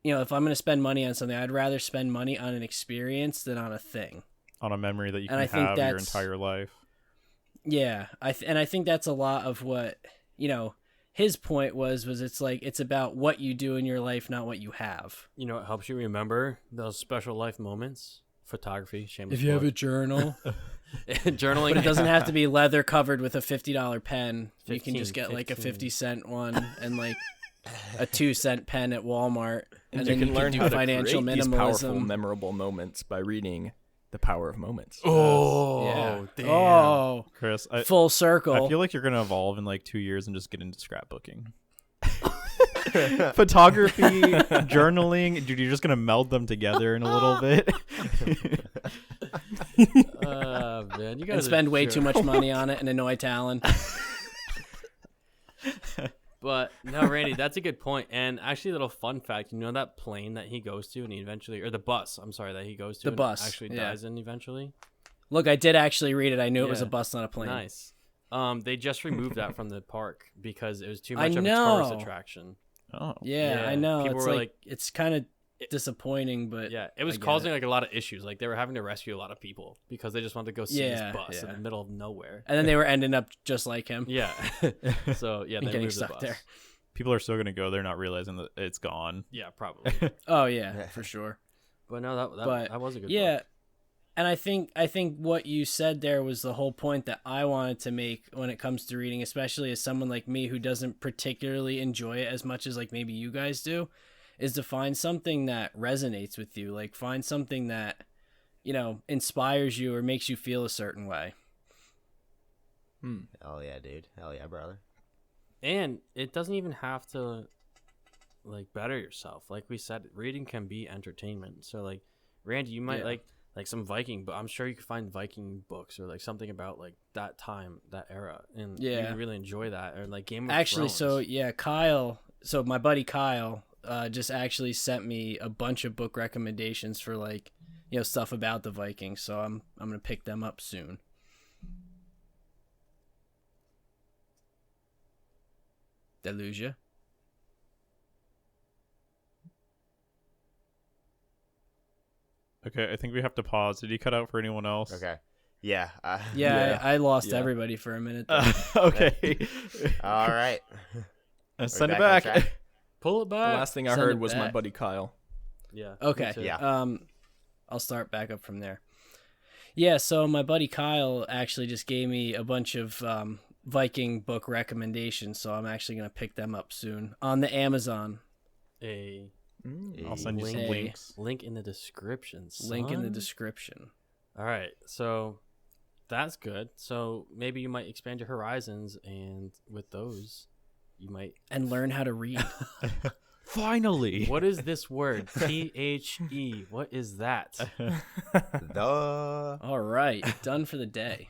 Speaker 1: if I'm going to spend money on something, I'd rather spend money on an experience than on a thing.
Speaker 4: on a memory that you
Speaker 1: And
Speaker 4: can
Speaker 1: I think
Speaker 4: have your
Speaker 1: that's-
Speaker 4: entire life.
Speaker 1: Yeah, and I think that's a lot of what, his point was it's like it's about what you do in your life, not what you have.
Speaker 2: You know, it helps you remember those special life moments. Photography, shameless
Speaker 1: If you have a
Speaker 2: plug.
Speaker 1: journal,
Speaker 2: Journaling,
Speaker 1: but it doesn't have to be leather covered with a $50 pen. You can
Speaker 2: 15,
Speaker 1: just get like a
Speaker 2: 15.
Speaker 1: 50-cent one and like a 2-cent pen at Walmart, and
Speaker 5: you
Speaker 1: then
Speaker 5: can
Speaker 1: you
Speaker 5: learn
Speaker 1: can
Speaker 5: how
Speaker 1: do
Speaker 5: to
Speaker 1: financial
Speaker 5: create these powerful,
Speaker 1: minimalism.
Speaker 5: memorable moments by reading The Power of Moments.
Speaker 2: Oh,
Speaker 1: Yeah.
Speaker 2: damn.
Speaker 1: Oh,
Speaker 4: Chris,
Speaker 1: full circle.
Speaker 4: I feel like you're gonna evolve in like 2 years and just get into scrapbooking. Photography, journaling, dude, you're just gonna meld them together in a little bit.
Speaker 2: Man, you guys
Speaker 1: and
Speaker 2: are
Speaker 1: spend way too
Speaker 2: jerks.
Speaker 1: much money on it and annoy Talon.
Speaker 2: But no, Randy, that's a good point. And actually, a little fun fact: you know that plane that he goes to, and he eventually, or the bus, I'm sorry, that he goes to,
Speaker 1: The
Speaker 2: and
Speaker 1: bus,
Speaker 2: actually
Speaker 1: yeah.
Speaker 2: dies in eventually.
Speaker 1: Look, I did actually read it. I knew it was a
Speaker 2: Yeah.
Speaker 1: bus, not a plane.
Speaker 2: Nice. They just removed that from the park because it was too
Speaker 1: I
Speaker 2: much of a
Speaker 1: know.
Speaker 2: tourist attraction.
Speaker 4: Oh,
Speaker 1: Yeah,
Speaker 2: Yeah,
Speaker 1: I know.
Speaker 2: people
Speaker 1: It's
Speaker 2: were
Speaker 1: like,
Speaker 2: like-
Speaker 1: it's kind of disappointing, but
Speaker 2: Yeah, it was
Speaker 1: I get
Speaker 2: causing
Speaker 1: it.
Speaker 2: like a lot of issues. Like they were having to rescue a lot of people because they just wanted to go see
Speaker 1: Yeah,
Speaker 2: this bus in
Speaker 1: yeah.
Speaker 2: the middle of nowhere.
Speaker 1: And then they were ending up just like him.
Speaker 2: Yeah. So yeah,
Speaker 1: And
Speaker 2: they
Speaker 1: getting
Speaker 2: moved the
Speaker 1: stuck
Speaker 2: bus.
Speaker 1: there.
Speaker 4: people are still gonna go there not realizing that it's gone.
Speaker 2: Yeah, probably.
Speaker 1: Oh yeah,
Speaker 3: Yeah.
Speaker 1: for sure.
Speaker 2: But no,
Speaker 1: But,
Speaker 2: that was a good
Speaker 1: Yeah,
Speaker 2: book.
Speaker 1: and I think what you said there was the whole point that I wanted to make when it comes to reading, especially as someone like me who doesn't particularly enjoy it as much as like maybe you guys do, is to find something that resonates with you. Like find something that, inspires you or makes you feel a certain way.
Speaker 3: Hell yeah, dude. Hell yeah, brother.
Speaker 2: And it doesn't even have to like better yourself. Like we said, reading can be entertainment. So like Randy, you might
Speaker 1: Yeah.
Speaker 2: like some Viking, but I'm sure you could find Viking books or like something about like that time, that era, and you
Speaker 1: Yeah.
Speaker 2: would really enjoy that. Or like Game of
Speaker 1: Actually, so
Speaker 2: Thrones.
Speaker 1: yeah, Kyle. So my buddy Kyle just actually sent me a bunch of book recommendations for like stuff about the Vikings. So I'm gonna pick them up soon. Delusia.
Speaker 4: Okay, I think we have to pause. Did he cut out for anyone else?
Speaker 3: Okay. Yeah.
Speaker 1: Yeah,
Speaker 5: Yeah.
Speaker 1: I lost
Speaker 5: Yeah.
Speaker 1: everybody for a minute. There.
Speaker 4: Okay.
Speaker 3: All right.
Speaker 4: Send it
Speaker 3: back on
Speaker 4: back.
Speaker 3: track.
Speaker 2: Pull it
Speaker 5: The
Speaker 2: back.
Speaker 5: last thing I
Speaker 1: Send
Speaker 5: heard
Speaker 1: it
Speaker 5: was my
Speaker 1: back.
Speaker 5: buddy Kyle.
Speaker 2: Yeah. me
Speaker 1: Okay.
Speaker 2: too.
Speaker 3: Yeah.
Speaker 1: I'll start back up from there. Yeah, so my buddy Kyle actually just gave me a bunch of Viking book recommendations, so I'm actually going to pick them up soon on the Amazon.
Speaker 2: A
Speaker 4: I'll send you some
Speaker 1: Hey.
Speaker 4: links.
Speaker 2: link in the description.
Speaker 1: Link in the
Speaker 2: son.
Speaker 1: description.
Speaker 2: All right. So that's good. So maybe you might expand your horizons, and with those, you might.
Speaker 1: And learn how to read.
Speaker 4: Finally.
Speaker 2: What is this word? THE. What is that?
Speaker 3: Duh.
Speaker 1: All right, done for the day.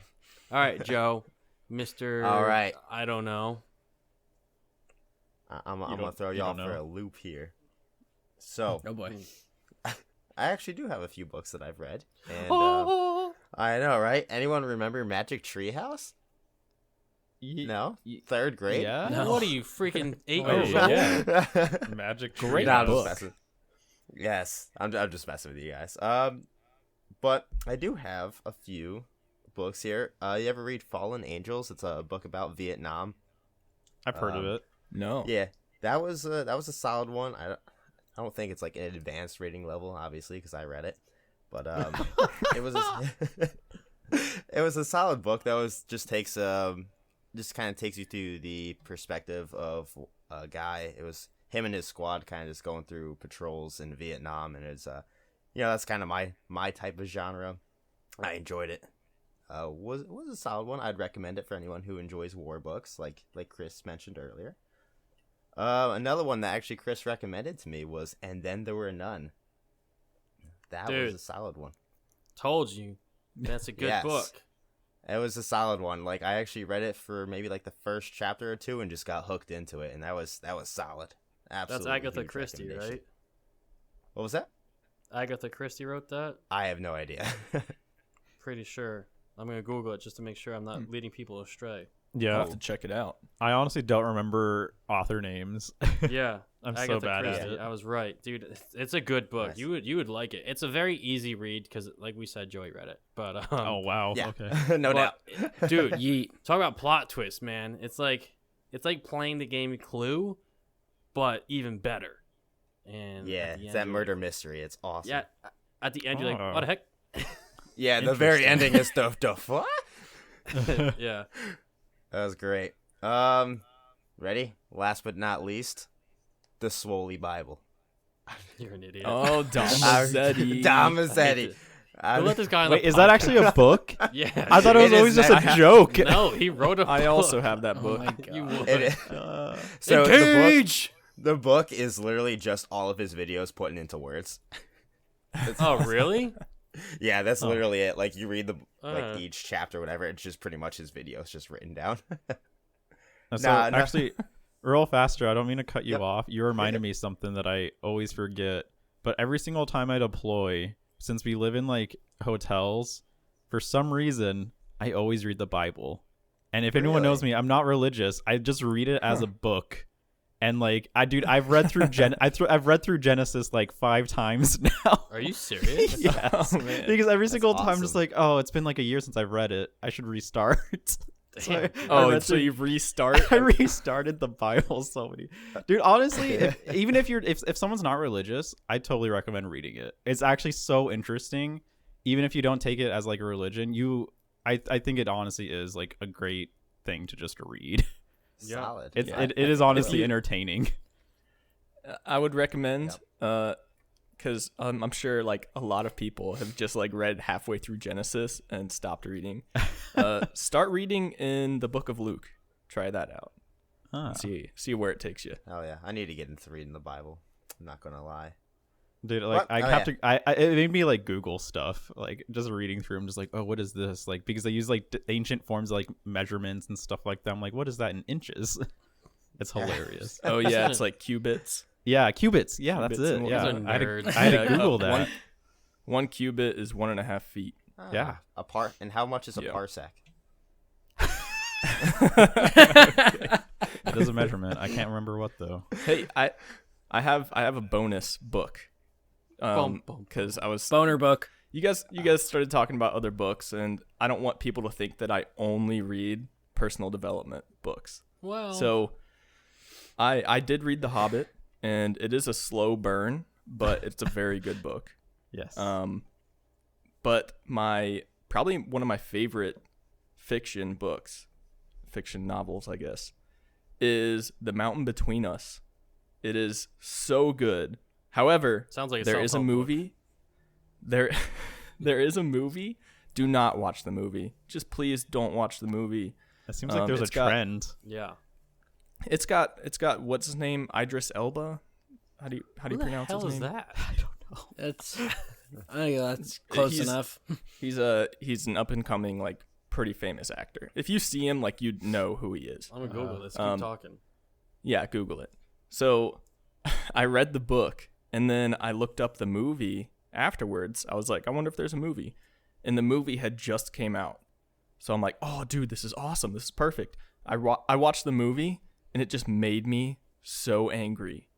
Speaker 2: All right, Joe. Mr.
Speaker 3: All right.
Speaker 2: I don't know.
Speaker 3: I'm gonna
Speaker 4: don't-
Speaker 3: throw
Speaker 4: you
Speaker 3: y'all
Speaker 4: don't
Speaker 3: for
Speaker 4: know.
Speaker 3: a loop here. So
Speaker 1: Oh boy.
Speaker 3: I actually do have a few books that I've read, and I know, right? Anyone remember Magic Treehouse? No, third grade.
Speaker 4: Yeah.
Speaker 1: No.
Speaker 2: What are you, freaking 8
Speaker 4: Oh,
Speaker 2: years old?
Speaker 4: yeah. Magic
Speaker 5: Great
Speaker 3: Nah, I'm
Speaker 5: book.
Speaker 3: just messing. Yes, I'm just messing with you guys. But I do have a few books here. You ever read Fallen Angels? It's a book about Vietnam.
Speaker 4: I've heard of it.
Speaker 5: No.
Speaker 3: Yeah, that was a solid one. I don't think it's like an advanced rating level, obviously, because I read it. But it was it was a solid book that just kind of takes you through the perspective of a guy. It was him and his squad kind of just going through patrols in Vietnam, and it's that's kind of my type of genre. I enjoyed it. Was a solid one. I'd recommend it for anyone who enjoys war books, like Chris mentioned earlier. Another one that actually Chris recommended to me was And Then There Were None. That
Speaker 2: Dude.
Speaker 3: was a solid one.
Speaker 2: Told you. That's a good
Speaker 3: Yes.
Speaker 2: book.
Speaker 3: It was a solid one. Like I actually read it for maybe like the first chapter or two and just got hooked into it, and that was solid. Absolutely.
Speaker 2: That's Agatha
Speaker 3: huge
Speaker 2: Christie,
Speaker 3: recommendation.
Speaker 2: right?
Speaker 3: What was that?
Speaker 2: Agatha Christie wrote that?
Speaker 3: I have no idea.
Speaker 2: Pretty sure. I'm going to Google it just to make sure I'm not leading people astray.
Speaker 4: Yeah.
Speaker 5: I'll have to check it out.
Speaker 4: I honestly don't remember author names.
Speaker 2: Yeah,
Speaker 4: I'm so
Speaker 2: Agatha
Speaker 4: bad at
Speaker 2: Christie.
Speaker 4: it.
Speaker 2: I was right, dude. It's a good book.
Speaker 3: Nice.
Speaker 2: You would like it. It's a very easy read because, like we said, Joey read it. But
Speaker 4: Oh wow.
Speaker 3: Yeah.
Speaker 4: Okay.
Speaker 3: No doubt.
Speaker 2: but, dude,
Speaker 1: Yeet.
Speaker 2: talk about plot twist, man. It's like playing the game Clue, but even better. And
Speaker 3: Yeah,
Speaker 2: at the
Speaker 3: it's
Speaker 2: end,
Speaker 3: that
Speaker 2: you're
Speaker 3: murder
Speaker 2: like-
Speaker 3: mystery. It's awesome.
Speaker 2: Yeah, at the end you're like,
Speaker 4: Oh.
Speaker 2: what the heck?
Speaker 3: Yeah, the very
Speaker 4: Interesting.
Speaker 3: ending is the what?
Speaker 2: Yeah.
Speaker 3: That was great. Ready? Last but not least, the Swolly Bible.
Speaker 2: You're an idiot.
Speaker 5: Oh, Dom Mazzetti.
Speaker 3: Dom
Speaker 2: I hate
Speaker 3: Mazzetti.
Speaker 2: it. We'll let this guy on
Speaker 4: Wait,
Speaker 2: the
Speaker 4: is that
Speaker 2: podcast.
Speaker 4: actually a book?
Speaker 2: Yeah.
Speaker 4: I thought it was
Speaker 3: It
Speaker 4: always
Speaker 3: is
Speaker 4: just
Speaker 3: not-
Speaker 4: a joke.
Speaker 2: No, he wrote a
Speaker 5: I
Speaker 2: book.
Speaker 5: also have that
Speaker 1: Oh
Speaker 5: book.
Speaker 1: my god.
Speaker 2: You would.
Speaker 3: It is.
Speaker 4: Uh,
Speaker 3: So
Speaker 2: Engage!
Speaker 3: the book is literally just all of his videos put into words.
Speaker 2: Oh, really?
Speaker 3: Yeah, that's
Speaker 4: Oh.
Speaker 3: literally it. Like you read the
Speaker 2: Uh.
Speaker 3: like each chapter, whatever. It's just pretty much his videos just written down.
Speaker 4: So
Speaker 3: Nah, nah.
Speaker 4: actually, real faster. I don't mean to cut you
Speaker 3: Yep.
Speaker 4: off. You reminded me something that I always forget. But every single time I deploy, since we live in like hotels, for some reason I always read the Bible. And if anyone knows
Speaker 3: Really?
Speaker 4: me, I'm not religious. I just read it as a book. And like I've read through I've read through Genesis like 5 times now.
Speaker 2: Are you serious?
Speaker 4: Yes.
Speaker 5: Oh, man.
Speaker 4: Because every single time,
Speaker 3: awesome.
Speaker 4: just like, oh, it's been like a year since I've read it. I should restart. So
Speaker 2: Damn.
Speaker 4: I
Speaker 5: Oh,
Speaker 4: read
Speaker 5: so
Speaker 4: through-
Speaker 5: you restart?
Speaker 4: I restarted the Bible so many. Dude, honestly, even if someone's not religious, I totally recommend reading it. It's actually so interesting. Even if you don't take it as like a religion, I think it honestly is like a great thing to just read.
Speaker 2: Yeah.
Speaker 3: Solid.
Speaker 4: It's
Speaker 5: Yeah.
Speaker 4: it is honestly
Speaker 5: you-
Speaker 4: entertaining.
Speaker 5: I would recommend, because I'm sure like a lot of people have just like read halfway through Genesis and stopped reading. Start reading in the book of Luke. Try that out.
Speaker 4: Ah.
Speaker 5: See where it takes you.
Speaker 3: Oh yeah, I need to get into reading the Bible. I'm not gonna lie.
Speaker 4: Dude, like
Speaker 3: What?
Speaker 4: I
Speaker 3: Oh,
Speaker 4: have
Speaker 3: yeah.
Speaker 4: to. It made me like Google stuff, like just reading through. I'm just like, oh, what is this? Like because they use like ancient forms of, like measurements and stuff like that. I'm like, what is that in inches? It's hilarious.
Speaker 5: Oh yeah, it's like cubits.
Speaker 4: Yeah, cubits. Yeah, that's
Speaker 5: Cubits
Speaker 4: it.
Speaker 5: and
Speaker 4: Yeah,
Speaker 2: those are
Speaker 4: I
Speaker 2: nerds.
Speaker 4: had to
Speaker 5: Yeah,
Speaker 4: Google that.
Speaker 5: One cubit is 1.5 feet.
Speaker 3: Ah,
Speaker 4: Yeah.
Speaker 3: And how much is a
Speaker 5: Yeah.
Speaker 3: parsec?
Speaker 4: It is a measurement. I can't remember what though.
Speaker 5: Hey, I have a bonus book.
Speaker 2: Bum, bum,
Speaker 5: Because I was
Speaker 1: Boner book.
Speaker 5: you guys started talking about other books, and I don't want people to think that I only read personal development books.
Speaker 2: Well,
Speaker 5: So I did read The Hobbit, and it is a slow burn, but it's a very good book.
Speaker 4: Yes.
Speaker 5: But probably one of my favorite fiction novels, I guess, is The Mountain Between Us. It is so good. However,
Speaker 2: sounds like a
Speaker 5: there is a
Speaker 2: self-help book.
Speaker 5: movie. There is a movie. Do not watch the movie. Just please don't watch the movie.
Speaker 4: It seems like there's a
Speaker 5: it's got-
Speaker 4: trend.
Speaker 2: Yeah.
Speaker 5: It's got what's his name? Idris Elba. How do you
Speaker 2: Who the
Speaker 5: pronounce
Speaker 2: hell
Speaker 5: his
Speaker 2: is
Speaker 5: name?
Speaker 2: that?
Speaker 1: That's I think that's close
Speaker 5: He's-
Speaker 1: enough.
Speaker 5: He's an up and coming like pretty famous actor. If you see him, like you'd know who he is.
Speaker 2: I'm gonna Google this. Keep talking.
Speaker 5: Yeah, Google it. So I read the book and then I looked up the movie afterwards. I was like, I wonder if there's a movie. And the movie had just came out. So I'm like, oh, dude, this is awesome. This is perfect. I watched the movie and it just made me so angry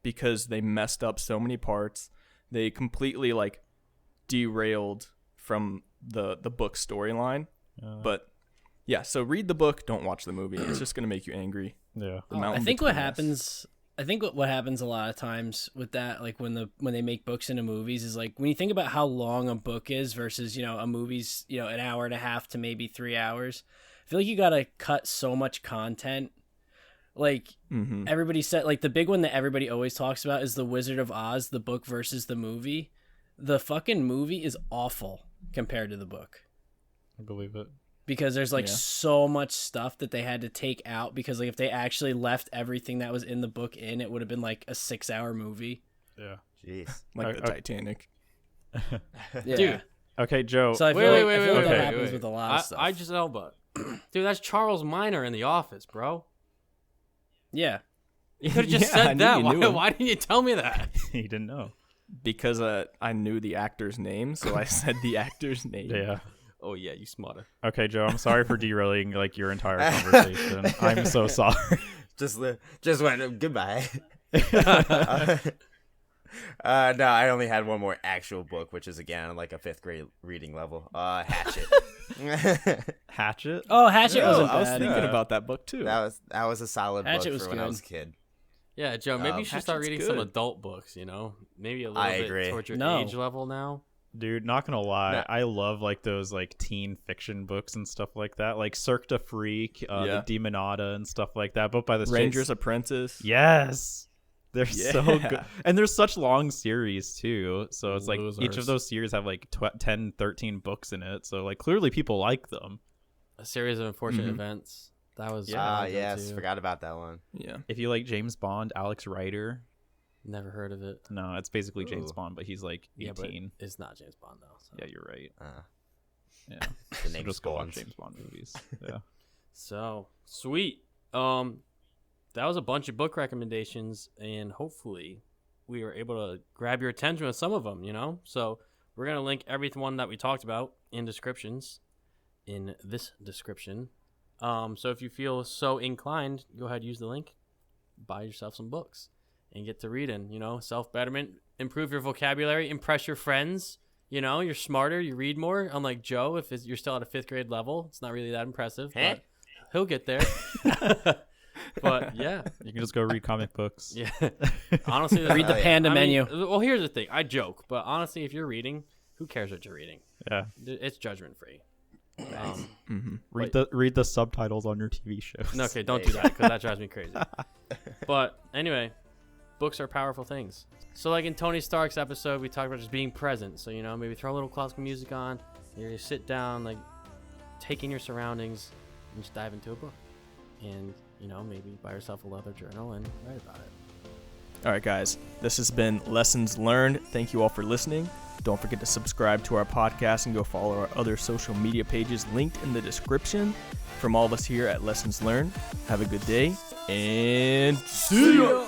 Speaker 5: because they messed up so many parts. They completely like derailed from the book storyline. But yeah, so read the book, don't watch the movie. It's just going to make you angry.
Speaker 4: Yeah.
Speaker 5: The
Speaker 1: I
Speaker 5: Mountain
Speaker 1: think what
Speaker 5: Between Us.
Speaker 1: happens. I think what happens a lot of times with that, like when they make books into movies, is like when you think about how long a book is versus a movie's an hour and a half to maybe 3 hours. I feel like you gotta cut so much content. Like everybody said, like the big one that everybody always talks about is The Wizard of Oz, the book versus the movie. The fucking movie is awful compared to the book.
Speaker 4: I believe it.
Speaker 1: Because there's like
Speaker 5: Yeah.
Speaker 1: so much stuff that they had to take out, because like if they actually left everything that was in the book in, it would have been like a 6-hour movie.
Speaker 4: Yeah.
Speaker 3: Jeez.
Speaker 5: Like the Titanic.
Speaker 1: Yeah.
Speaker 2: Dude.
Speaker 4: Okay, Joe.
Speaker 1: So I feel
Speaker 2: Wait,
Speaker 1: like, I feel like
Speaker 4: wait,
Speaker 1: that
Speaker 4: wait,
Speaker 1: happens with a lot of stuff.
Speaker 2: I just Elba. Dude, that's Charles Minor in The Office, bro.
Speaker 1: yeah.
Speaker 2: You could have just
Speaker 5: Yeah, I
Speaker 2: said
Speaker 5: knew
Speaker 2: that.
Speaker 5: you knew
Speaker 2: Why,
Speaker 5: him.
Speaker 2: why didn't you tell me that?
Speaker 4: He didn't know.
Speaker 5: Because I knew the actor's name, so I said the actor's name.
Speaker 4: Yeah.
Speaker 2: Oh yeah, you smarter.
Speaker 4: Okay, Joe, I'm sorry for derailing like your entire conversation. I'm so sorry.
Speaker 3: Just went goodbye. No, I only had one more actual book, which is again like a 5th grade reading level. Hatchet.
Speaker 4: Hatchet?
Speaker 1: Oh, Hatchet wasn't
Speaker 5: I was
Speaker 1: bad.
Speaker 5: thinking about that book too.
Speaker 3: That was a solid
Speaker 1: Hatchet
Speaker 3: book
Speaker 1: was
Speaker 3: for when I
Speaker 1: good.
Speaker 3: was a kid.
Speaker 2: Yeah, Joe, maybe you should start
Speaker 5: Hatchet's
Speaker 2: reading some
Speaker 5: good.
Speaker 2: adult books, you know? Maybe a little
Speaker 3: I
Speaker 2: bit
Speaker 3: agree.
Speaker 2: towards your
Speaker 1: No.
Speaker 2: age level now.
Speaker 4: Dude, not gonna lie,
Speaker 3: No.
Speaker 4: I love like those like teen fiction books and stuff like that, like Cirque du Freak,
Speaker 5: Yeah.
Speaker 4: the Demonata and stuff like that. But by the
Speaker 5: Ranger's Apprentice.
Speaker 4: yes, they're so
Speaker 5: Yeah.
Speaker 4: good, and there's such long series too. So it's like each
Speaker 2: Losers.
Speaker 4: of those series have like 10, 13 books in it. So like clearly people like them.
Speaker 2: A series of unfortunate
Speaker 5: Mhm.
Speaker 2: events. That was
Speaker 3: Yes, forgot about that one.
Speaker 5: Yeah.
Speaker 4: If you like James Bond, Alex Rider.
Speaker 2: Never heard of it.
Speaker 4: No, it's basically James
Speaker 3: Ooh.
Speaker 4: Bond, but he's like 18.
Speaker 2: Yeah, but it's not James Bond though. So.
Speaker 4: Yeah, you're right. Yeah,
Speaker 3: The
Speaker 4: so
Speaker 3: name
Speaker 4: just go watch
Speaker 3: spawns.
Speaker 4: James Bond movies. Yeah.
Speaker 2: So sweet. That was a bunch of book recommendations, and hopefully we were able to grab your attention with some of them. You know, so we're gonna link everyone that we talked about in this description. So if you feel so inclined, go ahead, use the link, buy yourself some books, and get to reading. You know, self betterment, improve your vocabulary, impress your friends. You know, you're smarter, you read more. Unlike Joe, if you're still at a 5th grade level, it's not really that impressive,
Speaker 3: Huh?
Speaker 2: but he'll get there. But yeah,
Speaker 4: You can just go read comic books.
Speaker 2: yeah. Honestly,
Speaker 1: Read the
Speaker 3: yeah.
Speaker 1: panda
Speaker 2: I mean,
Speaker 1: menu.
Speaker 2: well, here's the thing. I joke, but honestly, if you're reading, who cares what you're reading?
Speaker 4: Yeah.
Speaker 2: It's judgment free.
Speaker 5: Mm-hmm.
Speaker 4: Read the subtitles on your TV shows.
Speaker 2: No, okay, don't do that because that drives me crazy. But anyway, books are powerful things. So like in Tony Stark's episode, we talked about just being present. So, you know, maybe throw a little classical music on, you sit down, like take in your surroundings and just dive into a book. And, you know, maybe buy yourself a leather journal and write about it.
Speaker 5: All right, guys. This has been Lessons Learned. Thank you all for listening. Don't forget to subscribe to our podcast and go follow our other social media pages linked in the description. From all of us here at Lessons Learned, have a good day and see ya!